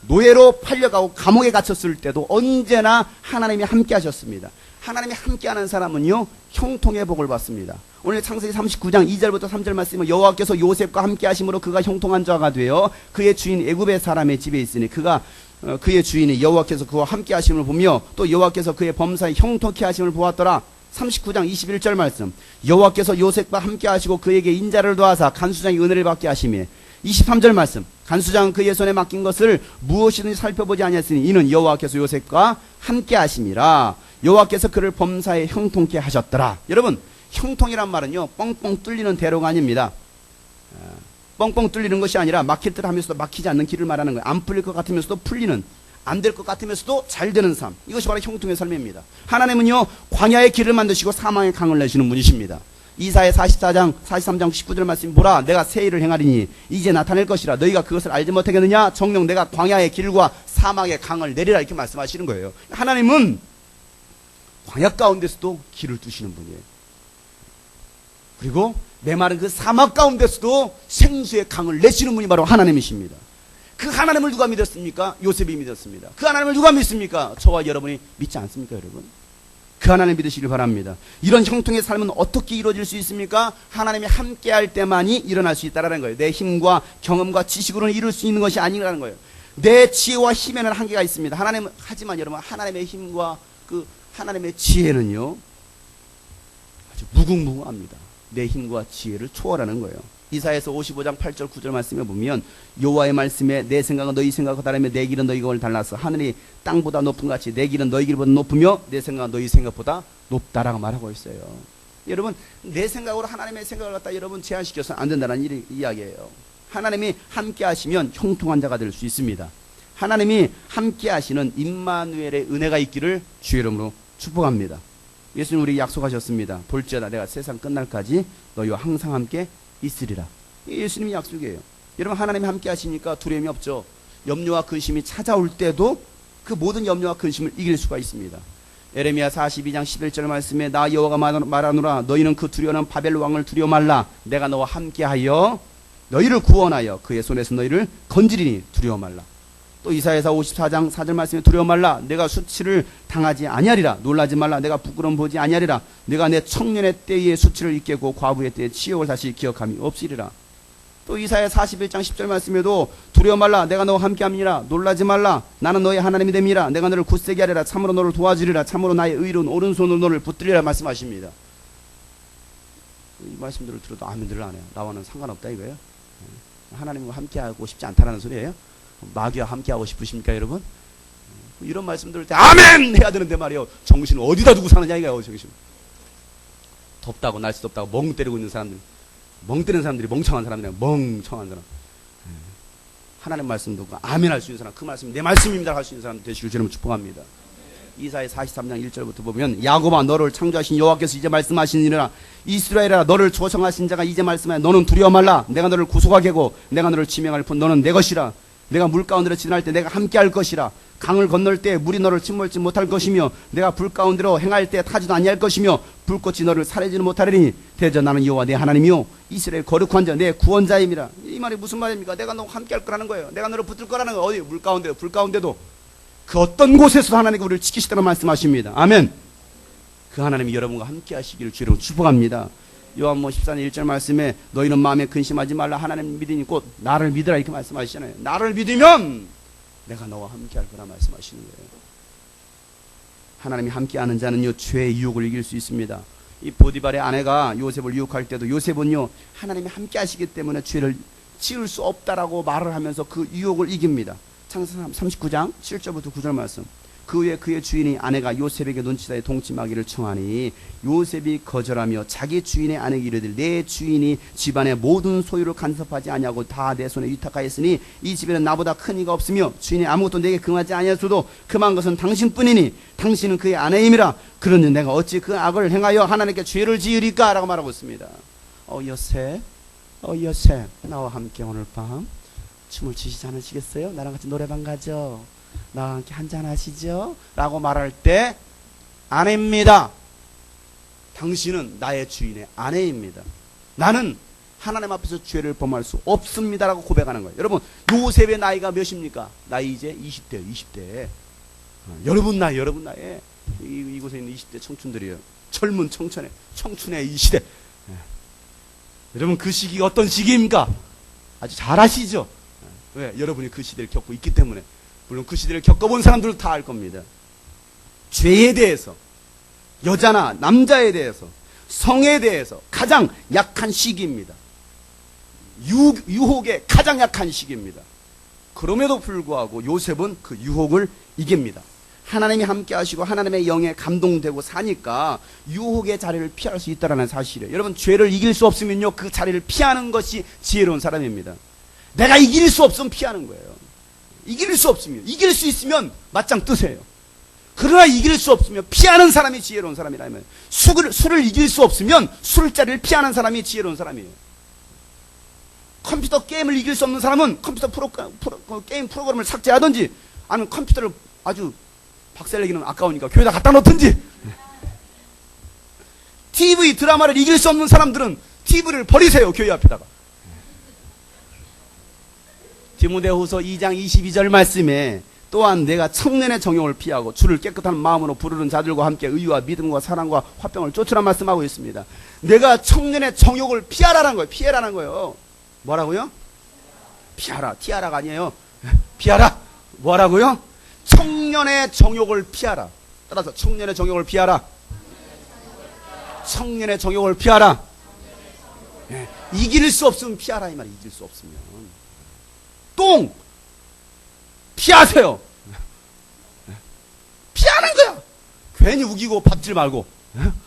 노예로 팔려가고 감옥에 갇혔을 때도 언제나 하나님이 함께 하셨습니다. 하나님이 함께하는 사람은요, 형통의 복을 받습니다. 오늘 창세기 39장 2절부터 3절 말씀은 여호와께서 요셉과 함께 하심으로 그가 형통한 자가 되어 그의 주인 애굽의 사람의 집에 있으니 그의 주인이 여호와께서 그와 함께 하심을 보며 또 여호와께서 그의 범사에 형통케 하심을 보았더라. 39장 21절 말씀, 여호와께서 요셉과 함께 하시고 그에게 인자를 더하사 간수장이 은혜를 받게 하시며, 23절 말씀, 간수장은 그의 손에 맡긴 것을 무엇이든지 살펴보지 아니하였으니 이는 여호와께서 요셉과 함께 하심이라. 여호와께서 그를 범사에 형통케 하셨더라. 여러분, 형통이란 말은요, 뻥뻥 뚫리는 대로가 아닙니다. 뻥뻥 뚫리는 것이 아니라 막힐 듯 하면서도 막히지 않는 길을 말하는 거예요. 안 풀릴 것 같으면서도 풀리는, 안 될 것 같으면서도 잘 되는 삶, 이것이 바로 형통의 삶입니다. 하나님은요, 광야의 길을 만드시고 사망의 강을 내시는 분이십니다. 이사야 43장 19절 말씀 보라, 내가 새 일을 행하리니 이제 나타낼 것이라 너희가 그것을 알지 못하겠느냐. 정녕 내가 광야의 길과 사막의 강을 내리라, 이렇게 말씀하시는 거예요. 하나님은 광야 가운데서도 길을 뚫으시는 분이에요. 그리고 메마른 그 사막 가운데서도 생수의 강을 내시는 분이 바로 하나님이십니다. 그 하나님을 누가 믿었습니까? 요셉이 믿었습니다. 그 하나님을 누가 믿습니까? 저와 여러분이 믿지 않습니까, 여러분? 그 하나님 믿으시길 바랍니다. 이런 형통의 삶은 어떻게 이루어질 수 있습니까? 하나님이 함께할 때만이 일어날 수 있다는 거예요. 내 힘과 경험과 지식으로는 이룰 수 있는 것이 아니라는 거예요. 내 지혜와 힘에는 한계가 있습니다. 하지만 여러분, 하나님의 힘과 그 하나님의 지혜는요, 아주 무궁무궁합니다. 내 힘과 지혜를 초월하는 거예요. 이사야서 55장 8절 9절 말씀에 보면 여호와의 말씀에 내 생각은 너희 생각과 다르며 내 길은 너희 길을 달라서 하늘이 땅보다 높은 같이 내 길은 너희 길보다 높으며 내 생각은 너희 생각보다 높다라고 말하고 있어요. 여러분, 내 생각으로 하나님의 생각을 갖다 여러분 제한시켜서는 안 된다는 이야기예요. 하나님이 함께 하시면 형통한 자가 될 수 있습니다. 하나님이 함께 하시는 임마누엘의 은혜가 있기를 주의 이름으로 축복합니다. 예수님 우리 약속하셨습니다. 볼지어다 내가 세상 끝날까지 너희와 항상 함께 있으리라. 이게 예수님의 약속이에요. 여러분, 하나님이 함께 하시니까 두려움이 없죠. 염려와 근심이 찾아올 때도 그 모든 염려와 근심을 이길 수가 있습니다. 에레미야 42장 11절 말씀에 나 여호와가 말하노라 너희는 그 두려워하는 바벨 왕을 두려워 말라. 내가 너와 함께하여 너희를 구원하여 그의 손에서 너희를 건지리니 두려워 말라. 또 이사야서 54장 4절 말씀에 두려워 말라. 내가 수치를 당하지 아니하리라. 놀라지 말라. 내가 부끄러움 보지 아니하리라. 내가 내 청년의 때에 수치를 잊겠고 과부의 때에 치욕을 다시 기억함이 없으리라. 또 이사야 41장 10절 말씀에도 두려워 말라. 내가 너와 함께함이니라. 놀라지 말라. 나는 너의 하나님이 됨이라. 내가 너를 굳세게 하리라. 참으로 너를 도와주리라. 참으로 나의 의로운 오른손으로 너를 붙들리라 말씀하십니다. 이 말씀들을 들어도 아멘들을 안 해요. 나와는 상관없다 이거예요. 하나님과 함께하고 싶지 않다라는 소리예요. 마귀와 함께하고 싶으십니까 여러분? 이런 말씀 들을 때 아멘 해야 되는데 말이요, 정신을 어디다 두고 사느냐 이거예요. 정신 덥다고 날씨도 덥다고 멍 때리고 있는 사람들, 멍 때리는 사람들이 멍청한 사람이에요. 멍청한 사람. 하나님 말씀 듣고 아멘 할 수 있는 사람, 그 말씀이 내 말씀입니다 할 수 있는 사람 되시길 주님 축복합니다. 이사야 43장 1절부터 보면 야곱아 너를 창조하신 여호와께서 이제 말씀하시니라 이스라엘아 너를 조성하신 자가 이제 말씀하여 너는 두려워 말라 내가 너를 구속하게 하고 내가 너를 지명할 뿐 너는 내 것이라 내가 물 가운데로 지날 때 내가 함께 할 것이라 강을 건널 때 물이 너를 침몰지 못할 것이며 내가 불 가운데로 행할 때 타지도 아니할 것이며 불꽃이 너를 사르지는 못하리니 대저 나는 여호와 내 하나님이요 이스라엘 거룩한 자 내 구원자임이라. 이 말이 무슨 말입니까? 내가 너와 함께 할 거라는 거예요. 내가 너를 붙들 거라는 거예요. 어디 물 가운데 불 가운데도 그 어떤 곳에서도 하나님이 우리를 지키시다고 말씀하십니다. 아멘. 그 하나님이 여러분과 함께 하시기를 주로 축복합니다. 요한복음 14장 1절 말씀에 너희는 마음에 근심하지 말라 하나님 믿으니 곧 나를 믿으라 이렇게 말씀하시잖아요. 나를 믿으면 내가 너와 함께 할 거라 말씀하시는 거예요. 하나님이 함께하는 자는요 죄의 유혹을 이길 수 있습니다. 이 보디발의 아내가 요셉을 유혹할 때도 요셉은요 하나님이 함께하시기 때문에 죄를 지을 수 없다라고 말을 하면서 그 유혹을 이깁니다. 창세기 39장 7절부터 9절 말씀. 그 후에 그의 주인이 아내가 요셉에게 눈치다에 동침하기를 청하니 요셉이 거절하며 자기 주인의 아내에게 이르되 내 주인이 집안의 모든 소유를 간섭하지 아니하고 다 내 손에 위탁하였으니 이 집에는 나보다 큰 이가 없으며 주인이 아무것도 내게 금하지 아니하여도 금한 것은 당신뿐이니 당신은 그의 아내임이라. 그러니 내가 어찌 그 악을 행하여 하나님께 죄를 지으리까 라고 말하고 있습니다. 요셉 나와 함께 오늘 밤 춤을 추시지 않으시겠어요? 나랑 같이 노래방 가죠? 나와 함께 한잔 하시죠? 라고 말할 때 아내입니다. 당신은 나의 주인의 아내입니다. 나는 하나님 앞에서 죄를 범할 수 없습니다 라고 고백하는 거예요. 여러분 요셉의 나이가 몇입니까? 나이 이제 20대예요. 20대. 여러분 나이 이곳에 있는 20대 청춘들이에요. 젊은 청춘의 이 시대. 여러분 그 시기가 어떤 시기입니까? 아주 잘 아시죠? 왜? 여러분이 그 시대를 겪고 있기 때문에. 물론 그 시대를 겪어본 사람들도 다 알 겁니다. 죄에 대해서, 여자나 남자에 대해서, 성에 대해서 가장 약한 시기입니다. 유혹의 가장 약한 시기입니다. 그럼에도 불구하고 요셉은 그 유혹을 이깁니다. 하나님이 함께 하시고 하나님의 영에 감동되고 사니까 유혹의 자리를 피할 수 있다는 사실이에요. 여러분 죄를 이길 수 없으면요 그 자리를 피하는 것이 지혜로운 사람입니다. 내가 이길 수 없으면 피하는 거예요. 이길 수 없으면, 이길 수 있으면 맞짱 뜨세요. 그러나 이길 수 없으면 피하는 사람이 지혜로운 사람이라면, 술을 이길 수 없으면 술자리를 피하는 사람이 지혜로운 사람이에요. 컴퓨터 게임을 이길 수 없는 사람은 컴퓨터 게임 프로그램을 삭제하든지 아니면 컴퓨터를 아주 박살내기는 아까우니까 교회에다 갖다 놓든지. TV 드라마를 이길 수 없는 사람들은 TV를 버리세요. 교회 앞에다가. 디모데후서 2장 22절 말씀에 또한 내가 청년의 정욕을 피하고 주를 깨끗한 마음으로 부르는 자들과 함께 의와 믿음과 사랑과 화평을 쫓으라 말씀하고 있습니다. 내가 청년의 정욕을 피하라는 거예요. 피해라는 거예요. 뭐라고요? 피하라. 티아라가 아니에요. 피하라. 뭐라고요? 청년의 정욕을 피하라. 따라서 청년의 정욕을 피하라. 청년의 정욕을 피하라. 이길 수 없으면 피하라 이 말이에요. 이길 수 없으면. 똥! 피하세요. 피하는 거야. 괜히 우기고 받지 말고.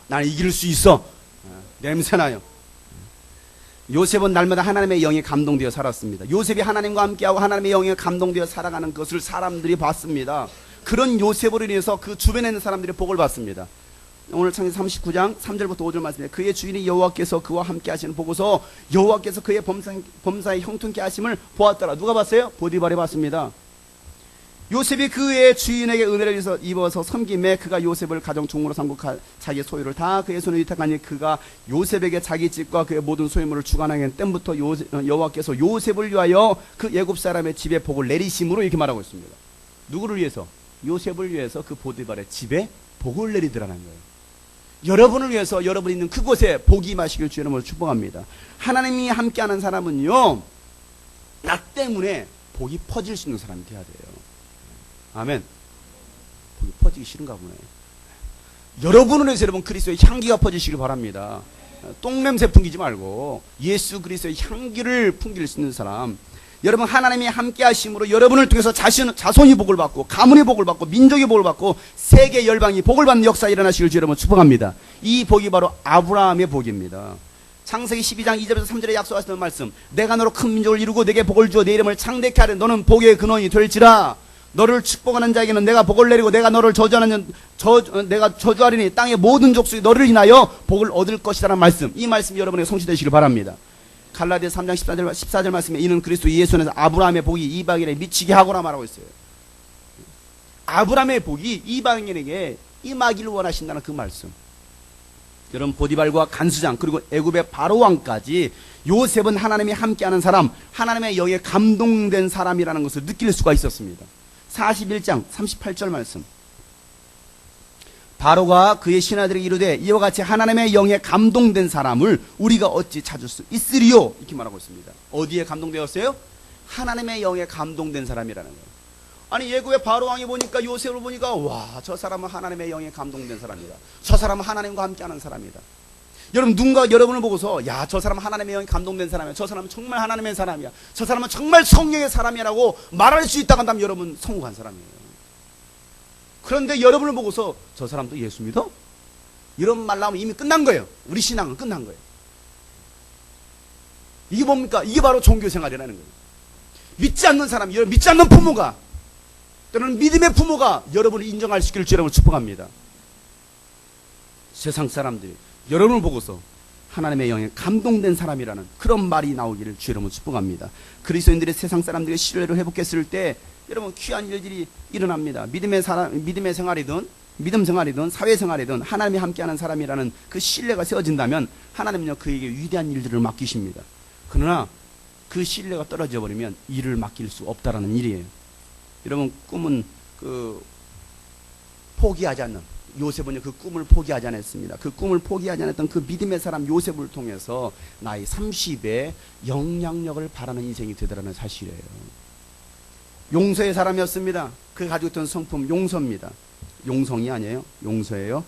나는 이길 수 있어. 냄새나요. 요셉은 날마다 하나님의 영에 감동되어 살았습니다. 요셉이 하나님과 함께하고 하나님의 영에 감동되어 살아가는 것을 사람들이 봤습니다. 그런 요셉으로 인해서 그 주변에 있는 사람들이 복을 받습니다. 오늘 창세기 39장 3절부터 5절 말씀에 그의 주인이 여호와께서 그와 함께 하시는 보고서 여호와께서 그의 범사에 형통케 하심을 보았더라. 누가 봤어요? 보디발이 봤습니다. 요셉이 그의 주인에게 은혜를 입어서 섬김에 그가 요셉을 가정 종으로 삼고 자기 소유를 다 그의 손에 위탁하니 그가 요셉에게 자기 집과 그의 모든 소유물을 주관하게 때부터 여호와께서 요셉을 위하여 그 애굽 사람의 집에 복을 내리심으로 이렇게 말하고 있습니다. 누구를 위해서? 요셉을 위해서 그 보디발의 집에 복을 내리더라는 거예요. 여러분을 위해서 여러분이 있는 그곳에 복이 임하시길 주의 이름으로 축복합니다. 하나님이 함께하는 사람은요 나 때문에 복이 퍼질 수 있는 사람이 돼야 돼요. 아멘. 복이 퍼지기 싫은가 보네. 여러분을 위해서 여러분 그리스도의 향기가 퍼지시길 바랍니다. 똥냄새 풍기지 말고 예수 그리스도의 향기를 풍길 수 있는 사람. 여러분 하나님이 함께 하심으로 여러분을 통해서 자손이 복을 받고 가문이 복을 받고 민족이 복을 받고 세계 열방이 복을 받는 역사 일어나시길 주여 여러분 축복합니다. 이 복이 바로 아브라함의 복입니다. 창세기 12장 2절에서 3절에 약속하셨던 말씀, 내가 너로 큰 민족을 이루고 내게 복을 주어 내 이름을 창대케 하려 너는 복의 근원이 될지라. 너를 축복하는 자에게는 내가 복을 내리고 내가 너를 내가 저주하리니 땅의 모든 족속이 너를 인하여 복을 얻을 것이라는 말씀, 이 말씀 여러분에게 성취되시길 바랍니다. 갈라디아 3장 14절 말씀에 이는 그리스도 예수 안에서 아브라함의 복이 이방인에게 미치게 하고라 말하고 있어요. 아브라함의 복이 이방인에게 임하기를 원하신다는 그 말씀. 여러분, 보디발과 간수장 그리고 애굽의 바로왕까지 요셉은 하나님이 함께하는 사람, 하나님의 영에 감동된 사람이라는 것을 느낄 수가 있었습니다. 41장 38절 말씀, 바로가 그의 신하들에게 이르되 이와 같이 하나님의 영에 감동된 사람을 우리가 어찌 찾을 수 있으리요, 이렇게 말하고 있습니다. 어디에 감동되었어요? 하나님의 영에 감동된 사람이라는 거예요. 아니, 예굽의 바로왕이 보니까 요셉을 보니까 와, 저 사람은 하나님의 영에 감동된 사람이다, 저 사람은 하나님과 함께하는 사람이다. 여러분, 누군가 여러분을 보고서 야, 저 사람은 하나님의 영에 감동된 사람이야, 저 사람은 정말 하나님의 사람이야, 저 사람은 정말 성령의 사람이라고 말할 수 있다고 한다면 여러분 성공한 사람이에요. 그런데 여러분을 보고서 저 사람도 예수 믿어? 이런 말 나오면 이미 끝난 거예요. 우리 신앙은 끝난 거예요. 이게 뭡니까? 이게 바로 종교생활이라는 거예요. 믿지 않는 사람, 믿지 않는 부모가, 또는 믿음의 부모가 여러분을 인정할 수 있기를 여러분을 축복합니다. 세상 사람들이 여러분을 보고서 하나님의 영에 감동된 사람이라는 그런 말이 나오기를 주 여러분 축복합니다. 그리스도인들이 세상 사람들의 신뢰를 회복했을 때 여러분 귀한 일들이 일어납니다. 믿음 생활이든 사회 생활이든 하나님이 함께하는 사람이라는 그 신뢰가 세워진다면 하나님은요 그에게 위대한 일들을 맡기십니다. 그러나 그 신뢰가 떨어져 버리면 일을 맡길 수 없다라는 일이에요. 여러분, 꿈은 포기하지 않는, 요셉은요 그 꿈을 포기하지 않았습니다. 그 꿈을 포기하지 않았던 그 믿음의 사람 요셉을 통해서 나이 30에 영향력을 발하는 인생이 되더라는 사실이에요. 용서의 사람이었습니다. 그 가지고 있던 성품 용서입니다. 용성이 아니에요, 용서예요.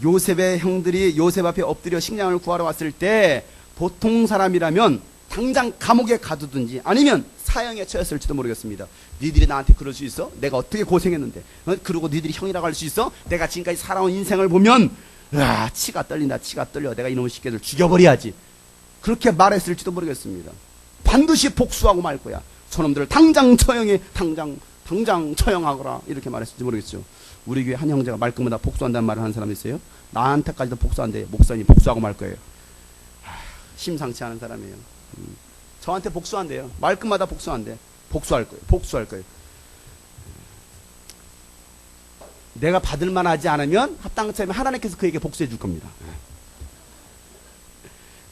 요셉의 형들이 요셉 앞에 엎드려 식량을 구하러 왔을 때 보통 사람이라면 당장 감옥에 가두든지 아니면 사형에 처했을지도 모르겠습니다. 니들이 나한테 그럴 수 있어? 내가 어떻게 고생했는데, 그리고 니들이 형이라고 할 수 있어? 내가 지금까지 살아온 인생을 보면 치가 떨린다, 치가 떨려, 내가 이놈의 새끼들 죽여버려야지, 그렇게 말했을지도 모르겠습니다. 반드시 복수하고 말 거야, 저놈들을 당장 처형해, 당장 처형하거라, 이렇게 말했을지 모르겠죠. 우리 교회 한 형제가 말끝마다 복수한다는 말을 하는 사람이 있어요. 나한테까지도 복수한대. 목사님 복수하고 말 거예요. 심상치 않은 사람이에요. 저한테 복수한대요. 말끝마다 복수한대. 복수할 거예요. 내가 받을 만하지 않으면 합당처럼 하나님께서 그에게 복수해 줄 겁니다.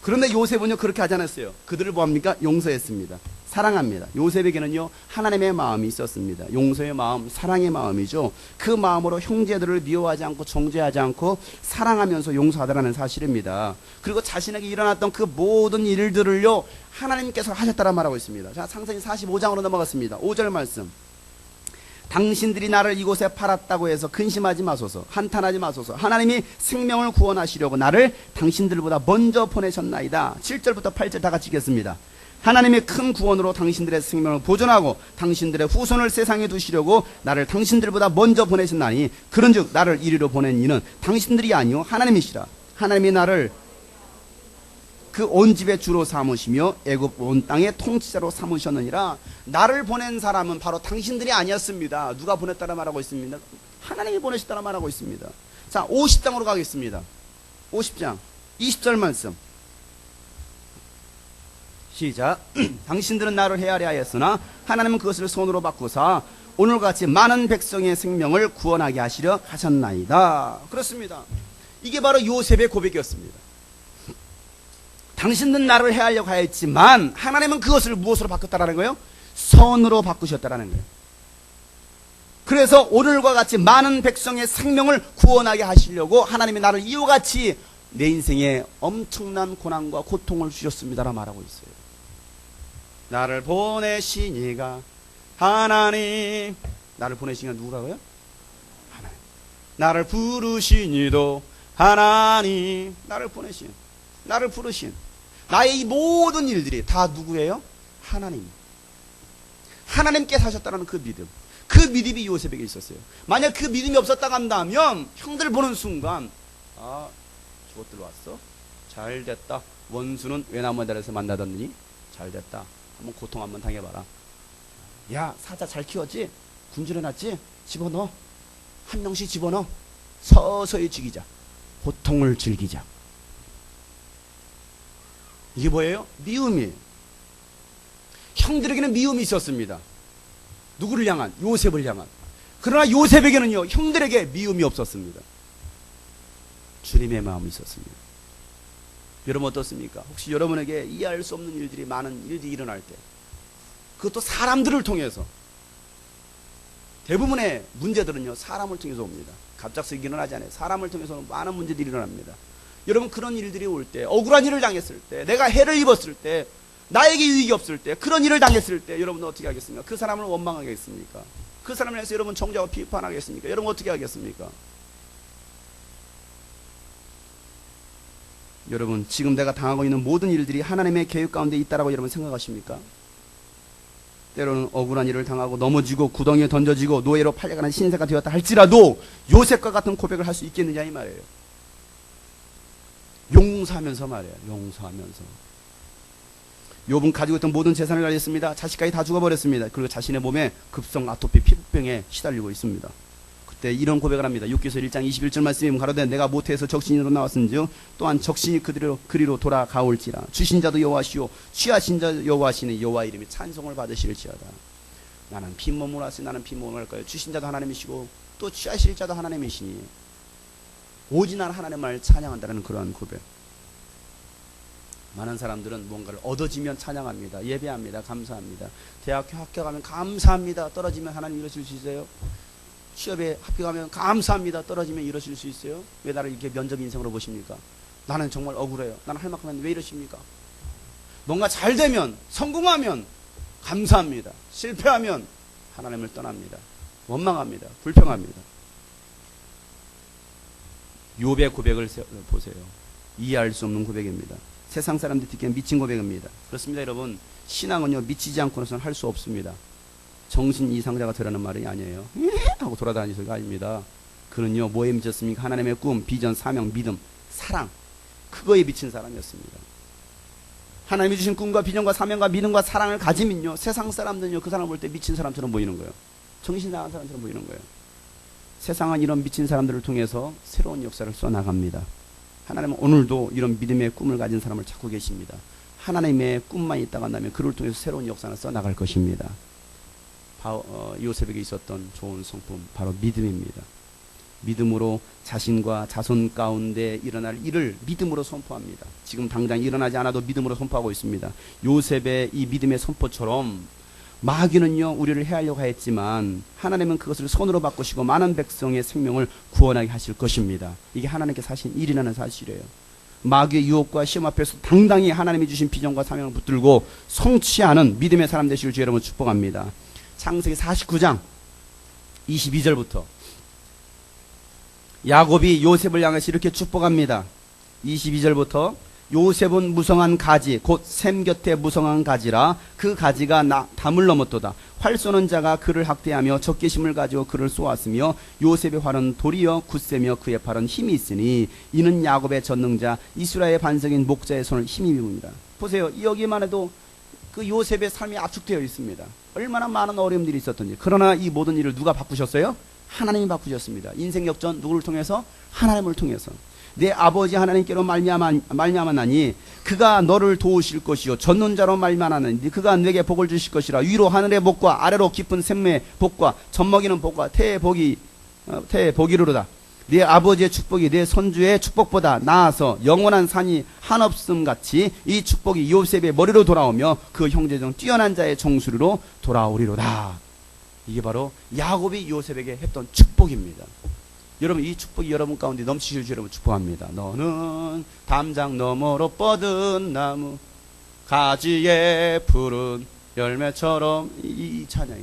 그런데 요셉은요 그렇게 하지 않았어요. 그들을 뭐합니까? 용서했습니다. 사랑합니다. 요셉에게는요 하나님의 마음이 있었습니다. 용서의 마음, 사랑의 마음이죠. 그 마음으로 형제들을 미워하지 않고 정죄하지 않고 사랑하면서 용서하더라는 사실입니다. 그리고 자신에게 일어났던 그 모든 일들을요 하나님께서 하셨다라 말하고 있습니다. 자, 창세기 45장으로 넘어갔습니다. 5절 말씀, 당신들이 나를 이곳에 팔았다고 해서 근심하지 마소서, 한탄하지 마소서. 하나님이 생명을 구원하시려고 나를 당신들보다 먼저 보내셨나이다. 7절부터 8절 다 같이 읽겠습니다. 하나님이 큰 구원으로 당신들의 생명을 보존하고 당신들의 후손을 세상에 두시려고 나를 당신들보다 먼저 보내셨나니, 그런즉 나를 이리로 보낸 이는 당신들이 아니요 하나님이시라. 하나님이 나를 그 온 집의 주로 삼으시며 애굽 온 땅의 통치자로 삼으셨느니라. 나를 보낸 사람은 바로 당신들이 아니었습니다. 누가 보냈다라 말하고 있습니다. 하나님이 보내셨다라 말하고 있습니다. 자, 50장으로 가겠습니다. 50장 20절 말씀 시작. 당신들은 나를 헤아려 하였으나 하나님은 그것을 손으로 바꾸사 오늘같이 많은 백성의 생명을 구원하게 하시려 하셨나이다. 그렇습니다. 이게 바로 요셉의 고백이었습니다. 당신들은 나를 해하려고 하였지만 하나님은 그것을 무엇으로 바꿨다라는 거예요? 선으로 바꾸셨다라는 거예요. 그래서 오늘과 같이 많은 백성의 생명을 구원하게 하시려고 하나님이 나를 이와 같이 내 인생에 엄청난 고난과 고통을 주셨습니다라 말하고 있어요. 나를 보내신 이가 하나님. 나를 보내신 이가 누구라고요? 하나님. 나를 부르신 이도 하나님. 나를 보내신, 나를 부르신, 나의 이 모든 일들이 다 누구예요? 하나님. 하나님께서 하셨다는 그 믿음, 그 믿음이 요셉에게 있었어요. 만약 그 믿음이 없었다고 한다면 형들 보는 순간 저것들 왔어? 잘 됐다, 원수는 외나무 아래에서 만나더니 잘됐다. 한번 고통 한번 당해봐라. 야, 사자 잘 키웠지? 군주해놨지? 집어넣어. 한 명씩 집어넣어. 서서히 죽이자. 고통을 즐기자. 이게 뭐예요? 미움이에요. 형들에게는 미움이 있었습니다. 누구를 향한? 요셉을 향한. 그러나 요셉에게는요, 형들에게 미움이 없었습니다. 주님의 마음이 있었습니다. 여러분 어떻습니까? 혹시 여러분에게 이해할 수 없는 일들이 많은 일들이 일어날 때, 그것도 사람들을 통해서, 대부분의 문제들은요 사람을 통해서 옵니다. 갑작스럽게 일어나지 않아요. 사람을 통해서 많은 문제들이 일어납니다. 여러분 그런 일들이 올 때, 억울한 일을 당했을 때, 내가 해를 입었을 때, 나에게 유익이 없을 때, 그런 일을 당했을 때 여러분은 어떻게 하겠습니까? 그 사람을 원망하겠습니까? 그 사람을 위해서 여러분 정죄하고 비판하겠습니까? 여러분 어떻게 하겠습니까? 여러분 지금 내가 당하고 있는 모든 일들이 하나님의 계획 가운데 있다라고 여러분 생각하십니까? 때로는 억울한 일을 당하고 넘어지고 구덩이에 던져지고 노예로 팔려가는 신세가 되었다 할지라도 요셉과 같은 고백을 할 수 있겠느냐 이 말이에요. 용서하면서 말이에요. 용서하면서. 욥은 가지고 있던 모든 재산을 가졌습니다. 자식까지 다 죽어버렸습니다. 그리고 자신의 몸에 급성 아토피 피부병에 시달리고 있습니다. 그때 이런 고백을 합니다. 욥기서 1장 21절 말씀이 가로되 내가 모태에서 적신으로 나왔은즉 또한 적신이 그리로 돌아가올지라. 주신 자도 여호와시오 취하신 자 여호와시니 여호와 이름이 찬송을 받으실지어다. 나는 빈몸으로 왔으니 나는 빈몸으로 할 거예요. 주신 자도 하나님이시고 또 취하실 자도 하나님이시니 오직 나는 하나님을 찬양한다는 그러한 고백. 많은 사람들은 뭔가를 얻어지면 찬양합니다. 예배합니다. 감사합니다. 대학교 합격하면 감사합니다. 떨어지면 하나님 이러실 수 있어요? 취업에 합격하면 감사합니다. 떨어지면 이러실 수 있어요? 왜 나를 이렇게 면접 인생으로 보십니까? 나는 정말 억울해요. 나는 할 만큼 했는데 왜 이러십니까? 뭔가 잘 되면, 성공하면 감사합니다. 실패하면 하나님을 떠납니다. 원망합니다. 불평합니다. 욥의 고백을 보세요. 이해할 수 없는 고백입니다. 세상 사람들이 듣기엔 미친 고백입니다. 그렇습니다, 여러분. 신앙은요, 미치지 않고는 할 수 없습니다. 정신 이상자가 되라는 말이 아니에요. 하고 돌아다니서가 아닙니다. 그는요, 뭐에 미쳤습니까? 하나님의 꿈, 비전, 사명, 믿음, 사랑. 그거에 미친 사람이었습니다. 하나님이 주신 꿈과 비전과 사명과 믿음과 사랑을 가지면요, 세상 사람들은요, 그 사람 볼 때 미친 사람처럼 보이는 거예요. 정신 나간 사람처럼 보이는 거예요. 세상은 이런 미친 사람들을 통해서 새로운 역사를 써나갑니다. 하나님은 오늘도 이런 믿음의 꿈을 가진 사람을 찾고 계십니다. 하나님의 꿈만 있다고 한다면 그를 통해서 새로운 역사를 써나갈 것입니다. 요셉에게 있었던 좋은 성품 바로 믿음입니다. 믿음으로 자신과 자손 가운데 일어날 일을 믿음으로 선포합니다. 지금 당장 일어나지 않아도 믿음으로 선포하고 있습니다. 요셉의 이 믿음의 선포처럼 마귀는요 우리를 해하려고 했지만 하나님은 그것을 손으로 바꾸시고 많은 백성의 생명을 구원하게 하실 것입니다. 이게 하나님께서 하신 일이라는 사실이에요. 마귀의 유혹과 시험 앞에서 당당히 하나님이 주신 비전과 사명을 붙들고 성취하는 믿음의 사람 되시길 주 여러분 축복합니다. 창세기 49장 22절부터 야곱이 요셉을 향해서 이렇게 축복합니다. 22절부터 요셉은 무성한 가지 곧 샘 곁에 무성한 가지라 그 가지가 담을 넘었도다. 활 쏘는 자가 그를 학대하며 적개심을 가지고 그를 쏘았으며 요셉의 활은 돌이여 굳세며 그의 팔은 힘이 있으니 이는 야곱의 전능자 이스라엘의 반석인 목자의 손을 힘입니다. 보세요. 여기만 해도 그 요셉의 삶이 압축되어 있습니다. 얼마나 많은 어려움들이 있었던지. 그러나 이 모든 일을 누가 바꾸셨어요? 하나님이 바꾸셨습니다. 인생 역전 누구를 통해서? 하나님을 통해서. 내 아버지 하나님께로 말미암았나니 그가 너를 도우실 것이요 전능자로 말미암았나니 그가 내게 복을 주실 것이라. 위로 하늘의 복과 아래로 깊은 샘의 복과 젖먹이는 복과 태의 복이로다. 네 아버지의 축복이 내 손주의 축복보다 나아서 영원한 산이 한없음 같이 이 축복이 요셉의 머리로 돌아오며 그 형제 중 뛰어난 자의 정수리로 돌아오리로다. 이게 바로 야곱이 요셉에게 했던 축복입니다. 여러분 이 축복이 여러분 가운데 넘치실 줄 여러분 축복합니다. 너는 담장 너머로 뻗은 나무 가지에 푸른 열매처럼 이 찬양이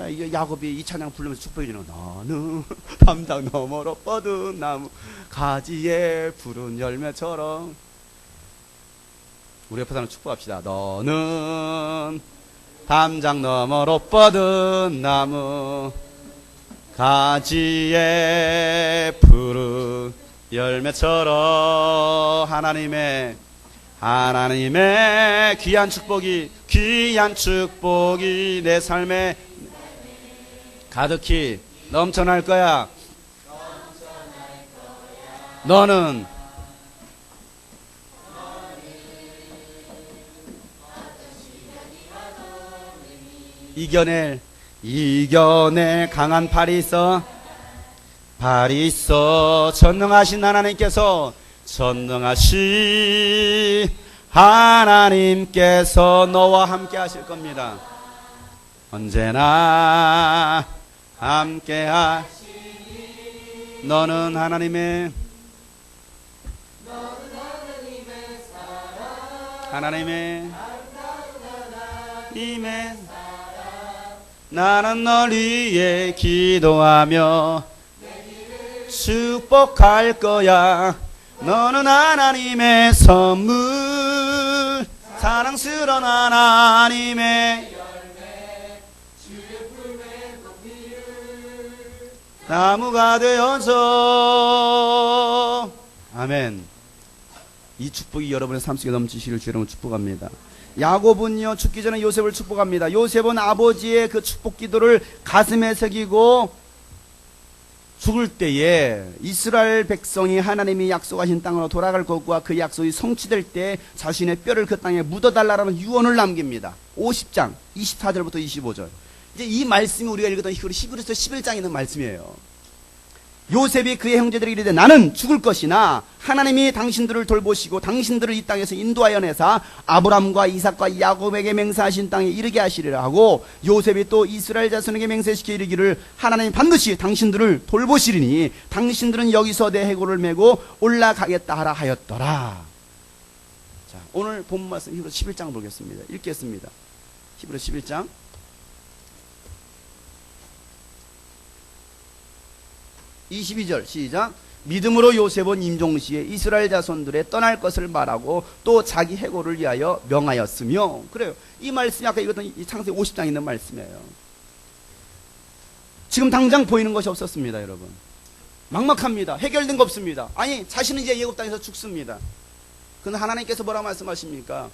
이게 야곱이 이 찬양 부르면서 축복해 주는 너는 담장 너머로 뻗은 나무 가지에 푸른 열매처럼. 우리 옆에 사람 축복합시다. 너는 담장 너머로 뻗은 나무 가지에 푸른 열매처럼 하나님의 귀한 축복이 내 삶에 가득히 넘쳐날 거야. 너는 이겨낼 강한 팔이 있어 전능하신 하나님께서 너와 함께 하실 겁니다. 언제나 함께 너는 하나님의 나는 널 위해 기도하며 축복할 거야. 너는 하나님의 선물, 사랑스러운 하나님의 나무가 되어서. 아멘. 이 축복이 여러분의 삶 속에 넘치시기를 주의 이름으로 축복합니다. 야곱은요, 죽기 전에 요셉을 축복합니다. 요셉은 아버지의 그 축복 기도를 가슴에 새기고 죽을 때에 이스라엘 백성이 하나님이 약속하신 땅으로 돌아갈 것과 그 약속이 성취될 때 자신의 뼈를 그 땅에 묻어달라는 유언을 남깁니다. 50장 24절부터 25절. 이제 이 말씀이 우리가 읽었던 히브리서 11장에 있는 말씀이에요. 요셉이 그의 형제들에게 이르되 나는 죽을 것이나 하나님이 당신들을 돌보시고 당신들을 이 땅에서 인도하여 내사 아브람과 이삭과 야곱에게 맹세하신 땅에 이르게 하시리라 하고, 요셉이 또 이스라엘 자손에게 맹세시켜 이르기를 하나님이 반드시 당신들을 돌보시리니 당신들은 여기서 내 해골을 메고 올라가겠다 하라 하였더라. 자, 오늘 본 말씀 히브리서 11장 보겠습니다. 읽겠습니다. 히브리서 11장 22절 시작. 믿음으로 요셉은 임종시에 이스라엘 자손들의 떠날 것을 말하고 또 자기 해고를 위하여 명하였으며. 그래요. 이 말씀이 아까 읽었던 이 창세기 50장에 있는 말씀이에요. 지금 당장 보이는 것이 없었습니다, 여러분. 막막합니다. 해결된 거 없습니다. 아니, 자신은 이제 예굽 땅에서 죽습니다. 그런데 하나님께서 뭐라고 말씀하십니까?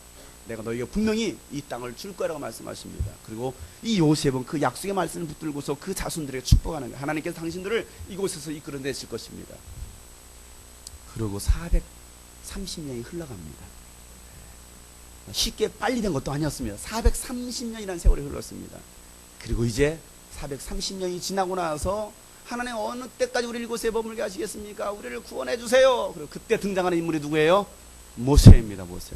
내가 너에게 분명히 이 땅을 줄 거라고 말씀하십니다. 그리고 이 요셉은 그 약속의 말씀을 붙들고서 그 자손들에게 축복하는 거예요. 하나님께서 당신들을 이곳에서 이끌어내실 것입니다. 그리고 430년이 흘러갑니다. 쉽게 빨리 된 것도 아니었습니다. 430년이라는 세월이 흘렀습니다. 그리고 이제 430년이 지나고 나서 하나님 어느 때까지 우리를 이곳에 머물게 하시겠습니까? 우리를 구원해 주세요. 그리고 그때 등장하는 인물이 누구예요? 모세입니다. 모세.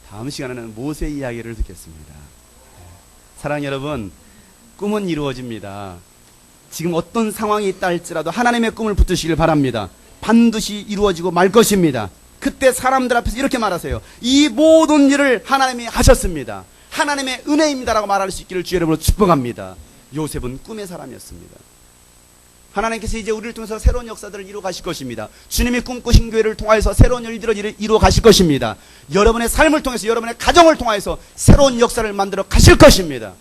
다음 시간에는 모세 이야기를 듣겠습니다. 사랑하는 여러분, 꿈은 이루어집니다. 지금 어떤 상황이 있다 할지라도 하나님의 꿈을 붙드시길 바랍니다. 반드시 이루어지고 말 것입니다. 그때 사람들 앞에서 이렇게 말하세요. 이 모든 일을 하나님이 하셨습니다. 하나님의 은혜입니다라고 말할 수 있기를 주의 이름으로 축복합니다. 요셉은 꿈의 사람이었습니다. 하나님께서 이제 우리를 통해서 새로운 역사들을 이루어 가실 것입니다. 주님이 꿈꾸신 교회를 통해서 새로운 일들을 이루어 가실 것입니다. 여러분의 삶을 통해서, 여러분의 가정을 통해서 새로운 역사를 만들어 가실 것입니다.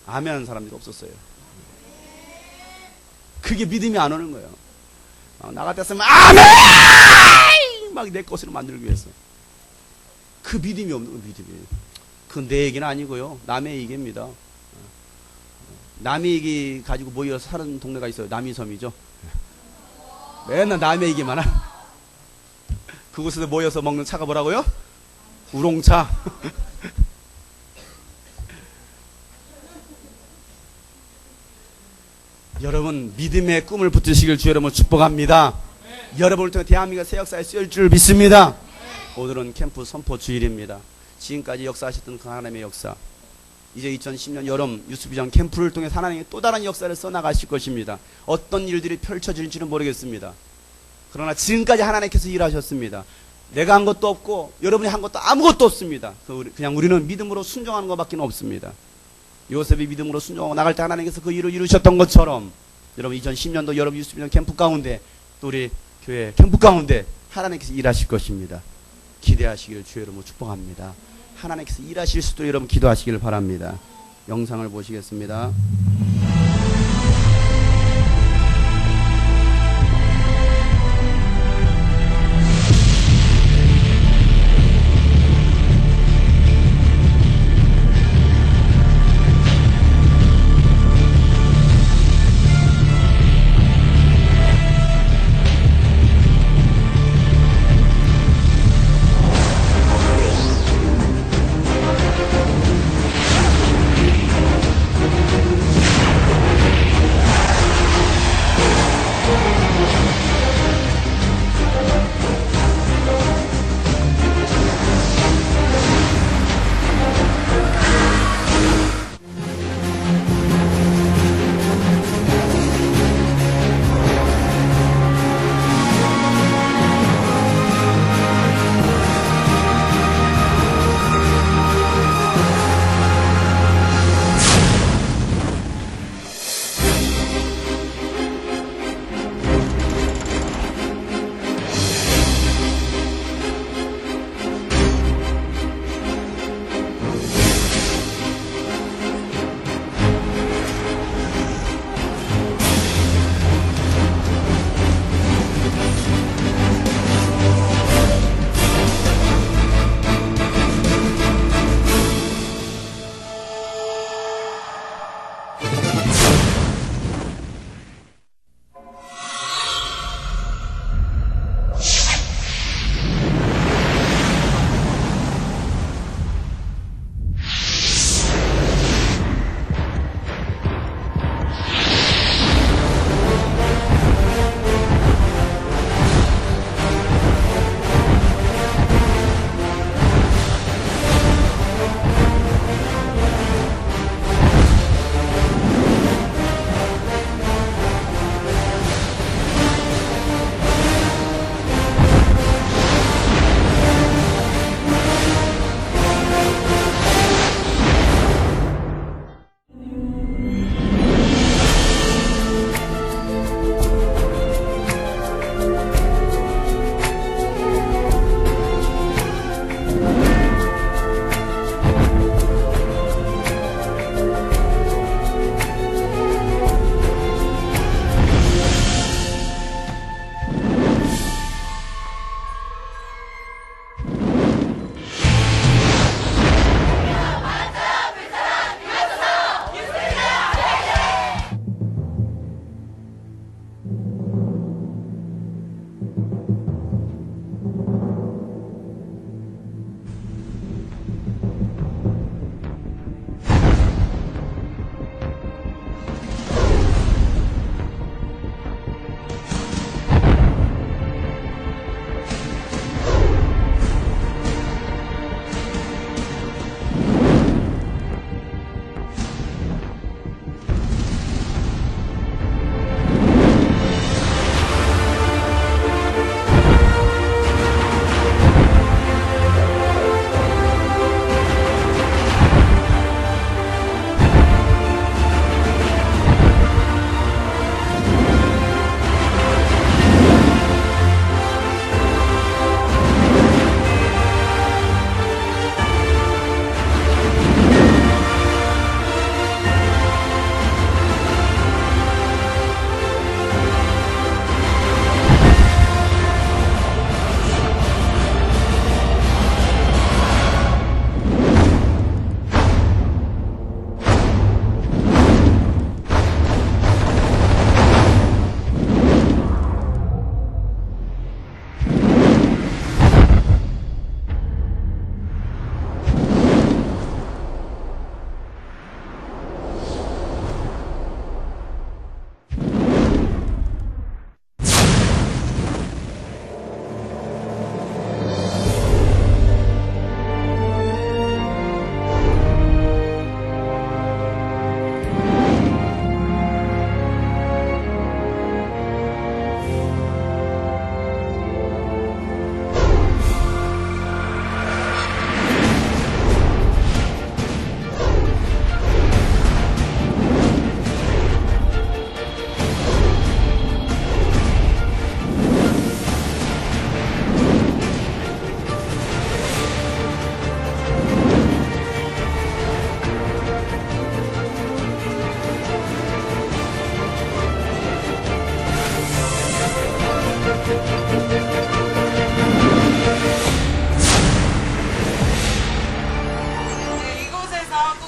아멘 하는 사람들이 없었어요. 그게 믿음이 안 오는 거예요. 나 같았으면 아멘! 막 내 것으로 만들기 위해서. 그 믿음이 없는 거, 믿음이. 그건 내 얘기는 아니고요. 남의 얘기입니다. 남의 얘기 가지고 모여서 사는 동네가 있어요. 남이섬이죠. 맨날 남의 얘기만 그곳에서 모여서 먹는 차가 뭐라고요? 우롱차. 여러분, 믿음의 꿈을 붙드시길 주의 이름으로 축복합니다. 여러분을 통해 대한민국 새 역사에 쓰일 줄 믿습니다. 오늘은 캠프 선포 주일입니다. 지금까지 역사하셨던 그 하나님의 역사, 이제 2010년 여름 유스비전 캠프를 통해 하나님이 또 다른 역사를 써나가실 것입니다. 어떤 일들이 펼쳐질지는 모르겠습니다. 그러나 지금까지 하나님께서 일하셨습니다. 내가 한 것도 없고 여러분이 한 것도 아무것도 없습니다. 그냥 우리는 믿음으로 순종하는 것밖에 없습니다. 요셉이 믿음으로 순종하고 나갈 때 하나님께서 그 일을 이루셨던 것처럼, 여러분 2010년도 여름 유스비전 캠프 가운데, 또 우리 교회 캠프 가운데 하나님께서 일하실 것입니다. 기대하시기를 주의 이름으로 축복합니다. 하나님께서 일하실 수 있도록 여러분 기도하시기를 바랍니다. 영상을 보시겠습니다.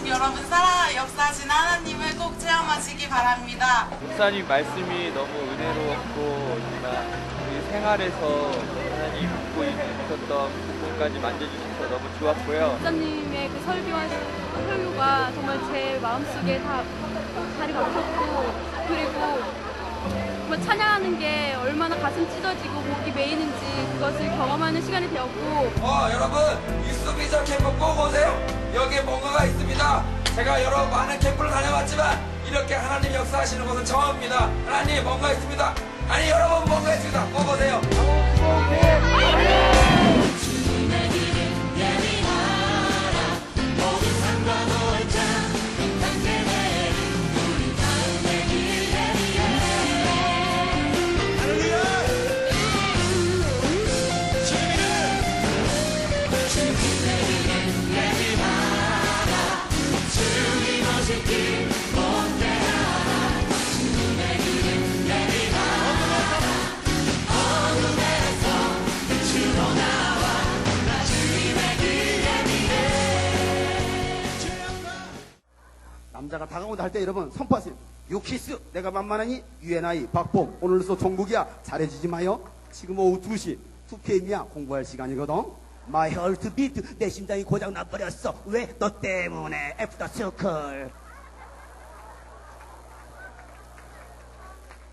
여러분 살아 역사하신 하나님을 꼭 체험하시기 바랍니다.
목사님 말씀이 너무 은혜로웠고 정말 우리 생활에서 하나님 믿고 있었던 부분까지 만져주셔서 너무 좋았고요.
목사님의 그 설교가 정말 제 마음속에 다 자리 잡혔고, 그리고 정말 찬양하는 게 얼마나 가슴 찢어지고 목이 메이는지 그것을 경험하는 시간이 되었고.
여러분 유스비전 캠프 꼭 오세요. 여기에 뭔가가 있습니다. 제가 여러 많은 캠프를 다녀왔지만 이렇게 하나님 역사하시는 것은 처음입니다. 하나님 뭔가 있습니다. 아니 여러분 뭔가 있습니다. 꼭 오세요.
남자가 다가온다 할 때 여러분 선포하세요. 유키스 내가 만만하니 UNI 박봉 오늘로써 종국이야 잘해주지 마요. 지금 오후 2시 2pm이야 공부할 시간이거든. My heart beat 내 심장이 고장 나버렸어. 왜? 너 때문에 애프터 서클.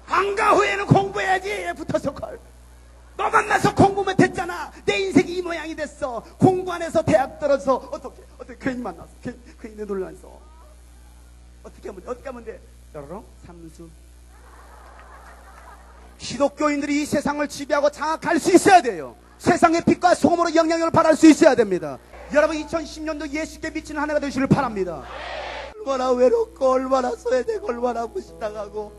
방과 후에는 공부해야지. 애프터 서클. 너 만나서 공부만 됐잖아. 내 인생이 이 모양이 됐어. 공부 안 해서 대학 떨어져. 어떻게 괜히 만났어. 괜히 내 놀라서 어떻게 하면 돼? 여러분 삼수. 기독교인들이 이 세상을 지배하고 장악할 수 있어야 돼요. 세상의 빛과 소금으로 영향력을 발할 수 있어야 됩니다. 여러분 2010년도 예수께 미치는 한 해가 되시길 바랍니다. 얼마나 외롭고 얼마나 소외되고 얼마나 무시당하고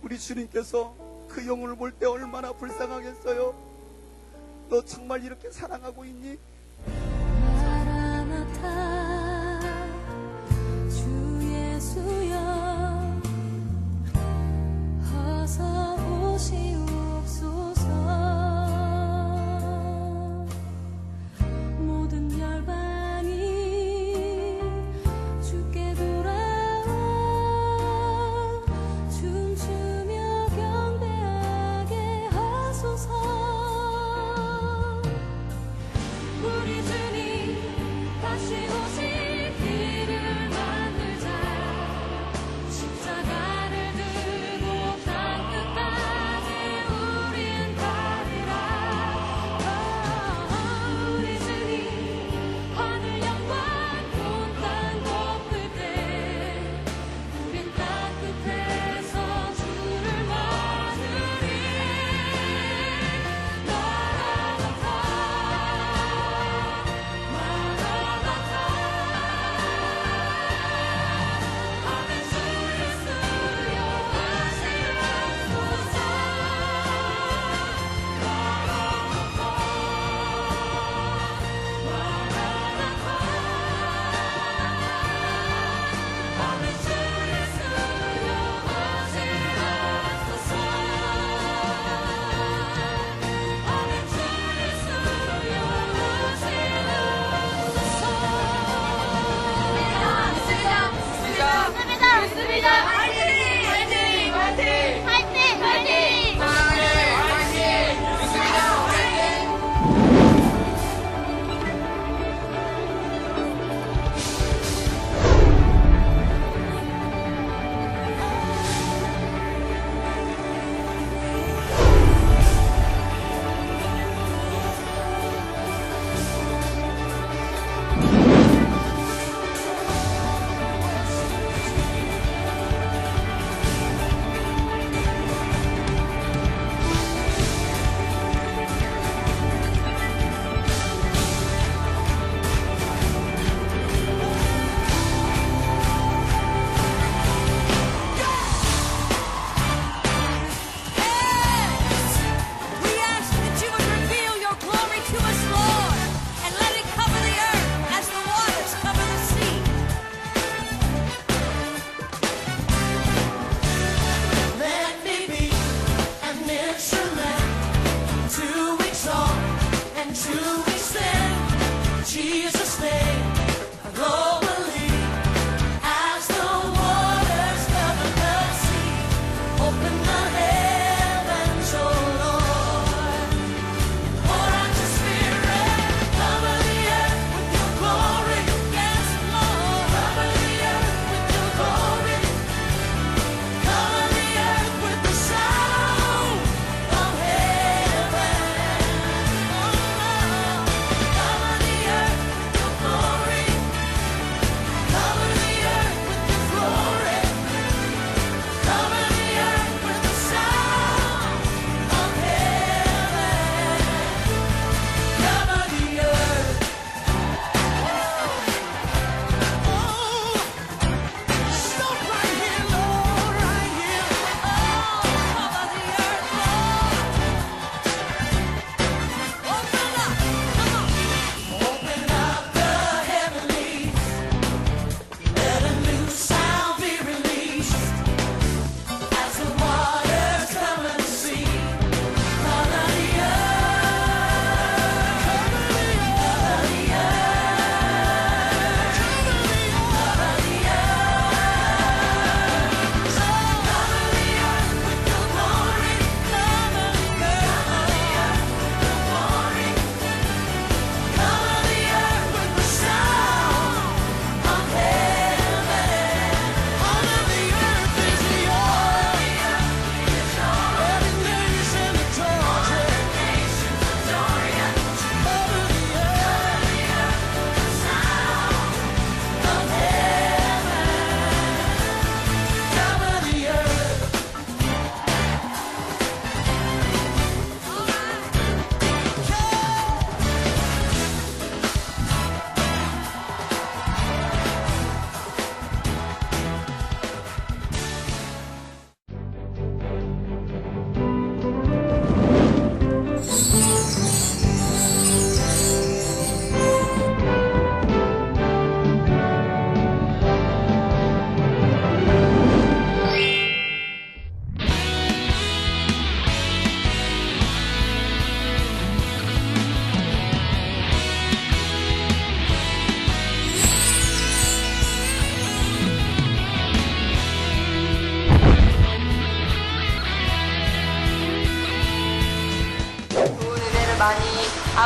우리 주님께서 그 영혼을 볼 때 얼마나 불쌍하겠어요. 너 정말 이렇게 사랑하고 있니?
주여 어서 오시옵소서. 모든 열방이 주께 돌아와 춤추며 경배하게 하소서.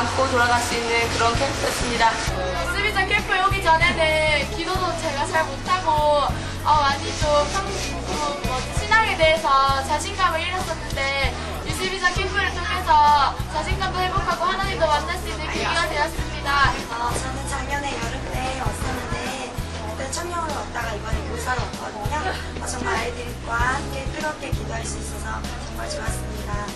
안고 돌아갈 수 있는 그런 캠프였습니다.
유스비전 캠프에 오기 전에는 기도도 제가 잘 못하고 많이 좀 신앙에 대해서 자신감을 잃었었는데 유스비전 캠프를 통해서 자신감도 회복하고 하나님도 만날 수 있는 계기가 되었습니다.
저는 작년에 여름 때 왔었는데 그때 청년을 왔다가 이번에 교사로 왔거든요. 정말 아이들과 함께 뜨겁게 기도할 수 있어서 정말 좋았습니다.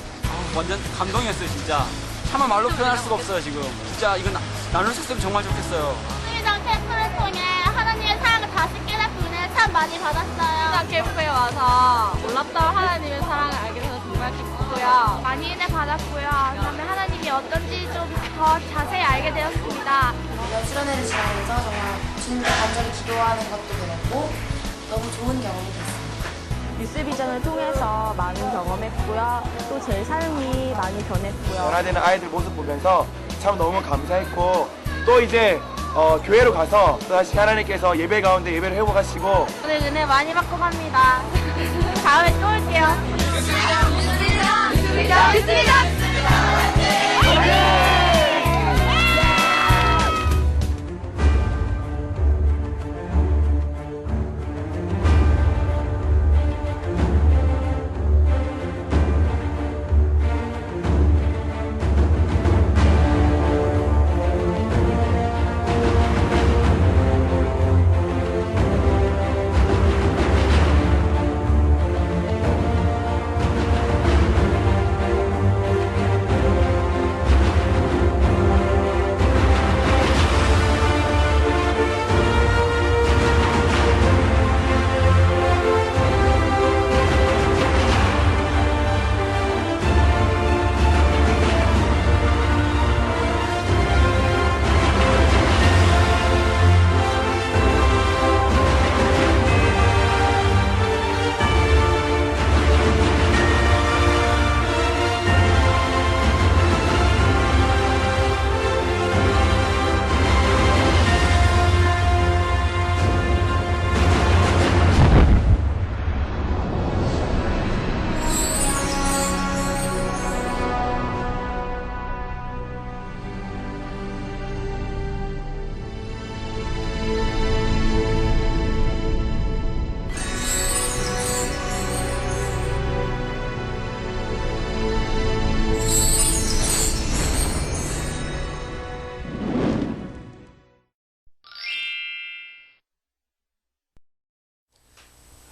완전 감동이었어요, 진짜. 차마 말로 표현할 수가 없어요, 지금. 진짜 이거 나눌 수 있으면 정말 좋겠어요.
수의장 캠프를 통해 하나님의 사랑을 다시 깨닫고 은혜를 참 많이 받았어요. 수의장 캠프에 와서 몰랐던 하나님의 사랑을 알게 돼서 정말 기쁘고요. 많이 은혜 받았고요. 그다음에 하나님이 어떤지 좀 더 자세히 알게 되었습니다.
수련회를 지나면서 정말 주님께 간절히 기도하는 것도 배웠고 너무 좋은 경험이 됐습니다.
유스비전을 통해서 많은 경험했고요. 또 제 삶이 많이 변했고요.
변화되는 아이들 모습 보면서 참 너무 감사했고 또 이제 교회로 가서 또다시 하나님께서 예배 가운데 예배를 회복하시고
오늘 은혜 많이 받고 갑니다. 다음에 또 올게요. 유스비전!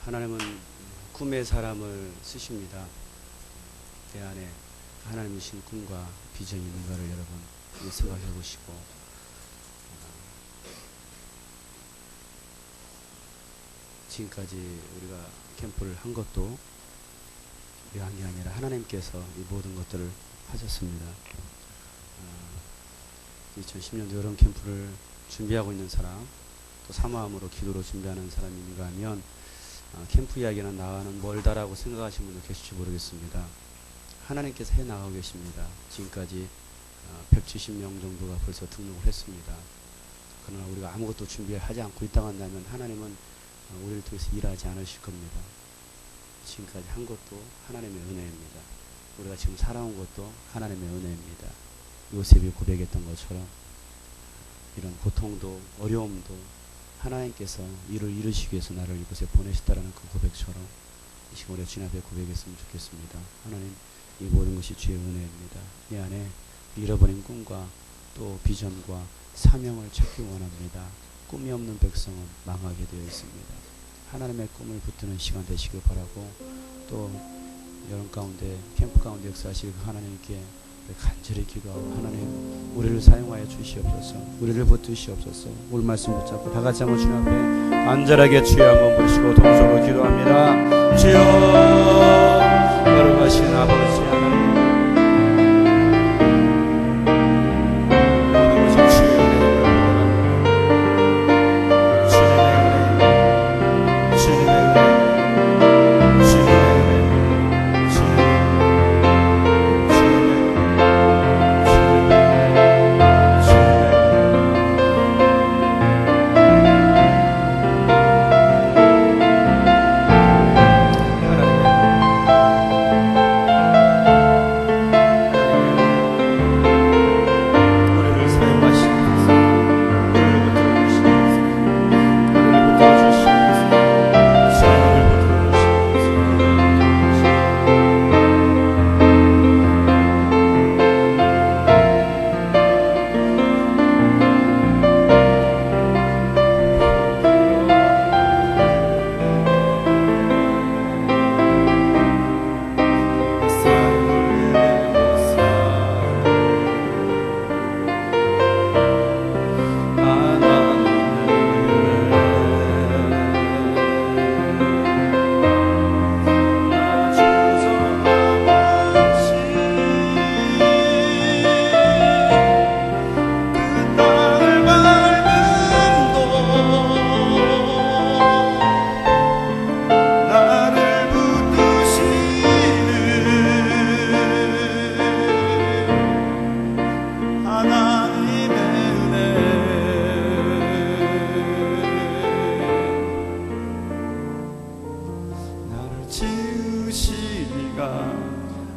하나님은 꿈의 사람을 쓰십니다. 내 안에 하나님이 주신 꿈과 비전이 있는가를 여러분 생각해 보시고 지금까지 우리가 캠프를 한 것도 우리가 한 게 아니라 하나님께서 이 모든 것들을 하셨습니다. 2010년도 여름 캠프를 준비하고 있는 사람, 또 사모함으로 기도로 준비하는 사람이 있는가 하면 캠프 이야기는 나와는 멀다라고 생각하시는 분도 계실지 모르겠습니다. 하나님께서 해나가고 계십니다. 지금까지 170명 정도가 벌써 등록을 했습니다. 그러나 우리가 아무것도 준비하지 않고 있다고 한다면 하나님은 우리를 통해서 일하지 않으실 겁니다. 지금까지 한 것도 하나님의 은혜입니다. 우리가 지금 살아온 것도 하나님의 은혜입니다. 요셉이 고백했던 것처럼 이런 고통도 어려움도 하나님께서 일을 이루시기 위해서 나를 이곳에 보내셨다라는 그 고백처럼 이 시간 우리 주님 앞에 고백했으면 좋겠습니다. 하나님, 이 모든 것이 주의 은혜입니다. 내 안에 잃어버린 꿈과 또 비전과 사명을 찾기 원합니다. 꿈이 없는 백성은 망하게 되어 있습니다. 하나님의 꿈을 붙드는 시간 되시길 바라고, 또 여름 가운데 캠프 가운데 역사하실 그 하나님께 간절히 기도하고, 하나님 우리를 사용하여 주시옵소서, 우리를 붙드시옵소서. 오늘 말씀 붙잡고 다 같이 한번 주님 앞에 간절하게 주여 한번 부르시고 동서로 기도합니다. 주여, 거룩하신 아버지 하나님,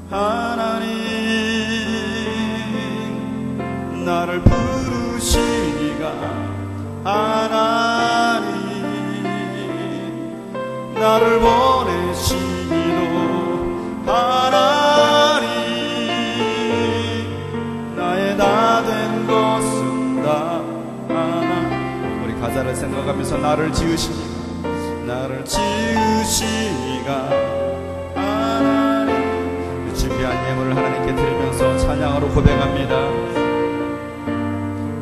하나님 나를 부르시니가 하나님 나를 보내시니도 하나님 나의 다 된 것은 다 하나님. 우리 가사를 생각하면서 나를 지으시니가 하나님. 준비한 예물을 하나님께 드리면서 찬양으로 고백합니다.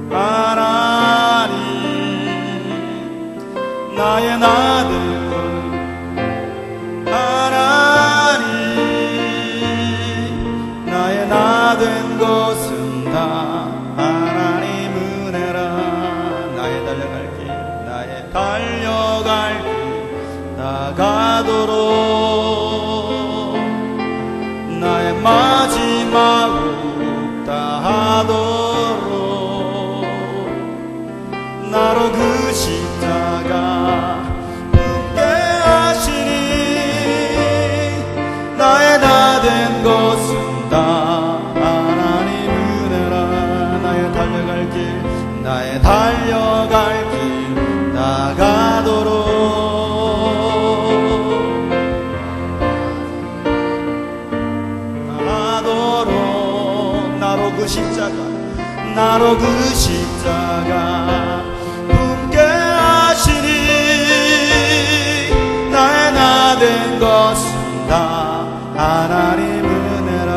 하나님 나의 나 된 것 하나님 나의 나 된 것은 다 하나님 은혜라. 나의 달려갈 길 나가도록 나의 마지막 옥 다하도록 나로 그 십자가 품게 하시니 나의 다 된 것은 다 하나님 은혜라. 나의 달려갈 길 나가도록 나로 그 십자가 품게 하시니 나의 나 된 것은 다 하나님 은혜라.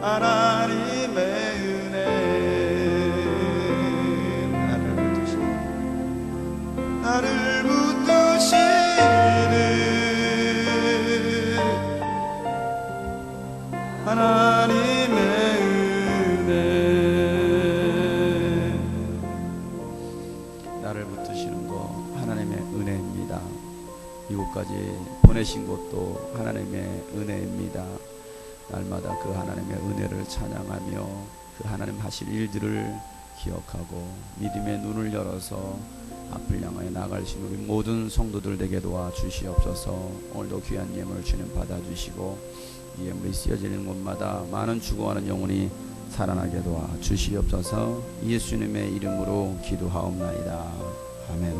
하나님의 은혜 나를 붙드시는 하나님의 은혜
나를 붙드시는 것 하나님의 은혜입니다. 이곳까지 보내신 것도 하나님의 은혜입니다. 날마다 그 하나님의 은혜를 찬양하며 그 하나님 하실 일들을 기억하고 믿음의 눈을 열어서 앞을 향하여 나갈 수 있는 우리 모든 성도들 되게 도와주시옵소서. 오늘도 귀한 예물 주님 받아주시고 이 예물이 쓰여지는 곳마다 많은 죽어가는 영혼이 살아나게 도와주시옵소서. 예수님의 이름으로 기도하옵나이다. 아멘.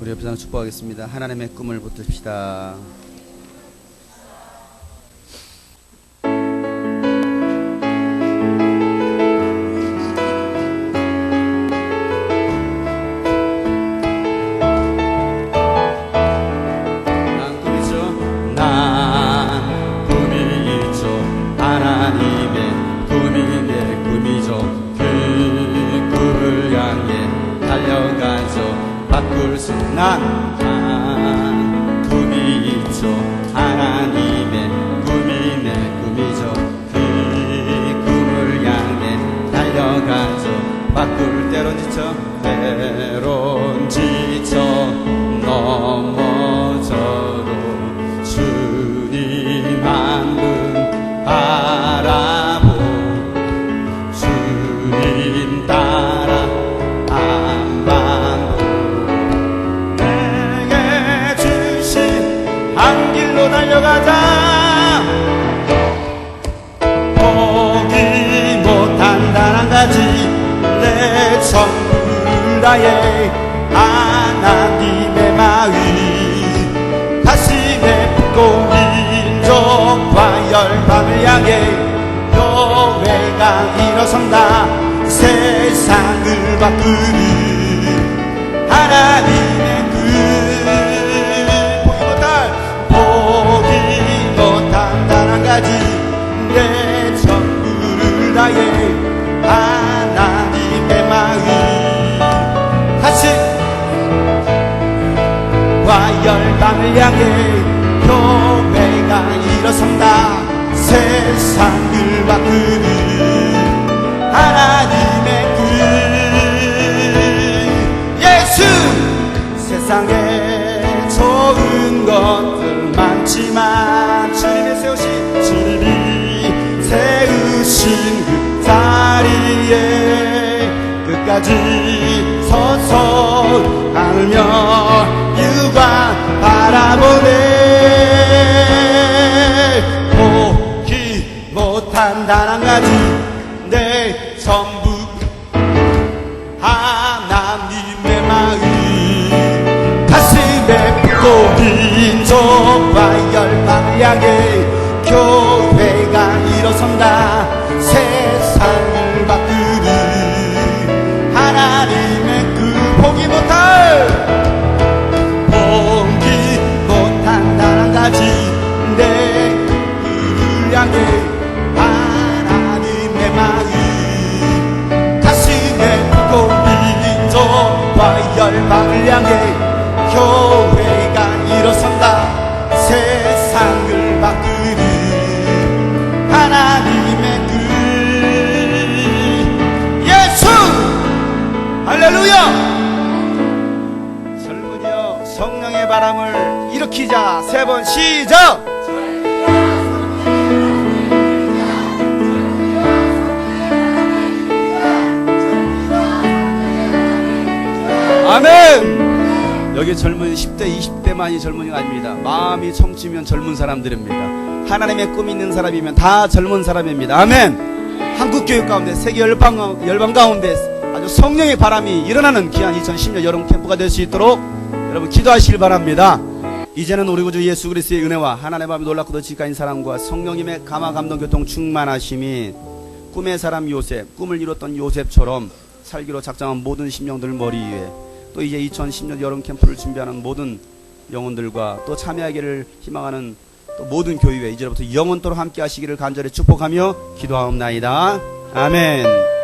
우리 옆에 사람 축복하겠습니다. 하나님의 꿈을 붙듭시다.
난 한 꿈이 있죠. 하나님의 꿈이 내 꿈이죠. 그 꿈을 향해 달려가죠. 바꿀 때론 지쳐 넘어져도 주님 한 분 바라보 주님 따라 안 반복 다해 하나님의 마음 가슴에 품고 민족과 열방을 향해 교회가 일어선다. 세상을 바꾸는 하나님의 보기 못한 단 한 가지 내 전부를 다해 하나님의 마음 가슴과 열방을 향해 교회가 일어선다. 세상을 바꾸는 하나님의 그 예수. 세상에 좋은 것들 많지만 주님이 세우신 그 자리에 끝까지 서서 하늘며 유관 바라보네. 보기 못한 단 한 가지 내 전부 하나님의 마음 가슴에 품고 민족과 열방을 향해 교회가 일어선다. 세상을 바꾸는 하나님의 그 포기 못한 단 한 가지 내 그를 향해 하나님의 마음 가슴에 품고 민족과 열방을 향해 교회가 일어선다. 세상을 바꾸는 하나님의 그 예수. 할렐루야. 젊은이여 성령의 바람을 일으키자. 세 번 시작. 아멘. 여기 젊은 10대 20대만이 젊은이가 아닙니다. 마음이 청취면 젊은 사람들입니다. 하나님의 꿈이 있는 사람이면 다 젊은 사람입니다. 아멘. 한국교육 가운데 세계 열방 가운데 아주 성령의 바람이 일어나는 귀한 2010년 여름 캠프가 될 수 있도록 여러분 기도하시길 바랍니다. 이제는 우리 구주 예수 그리스도의 은혜와 하나님의 마음이 놀랍고도 지가인 사랑과 성령님의 감화 감동 교통 충만하심이 꿈의 사람 요셉, 꿈을 이뤘던 요셉처럼 살기로 작정한 모든 심령들 머리 위에 또 이제 2010년 여름 캠프를 준비하는 모든 영혼들과 또 참여하기를 희망하는 또 모든 교회에 이제부터 영원토록 함께 하시기를 간절히 축복하며 기도하옵나이다. 아멘.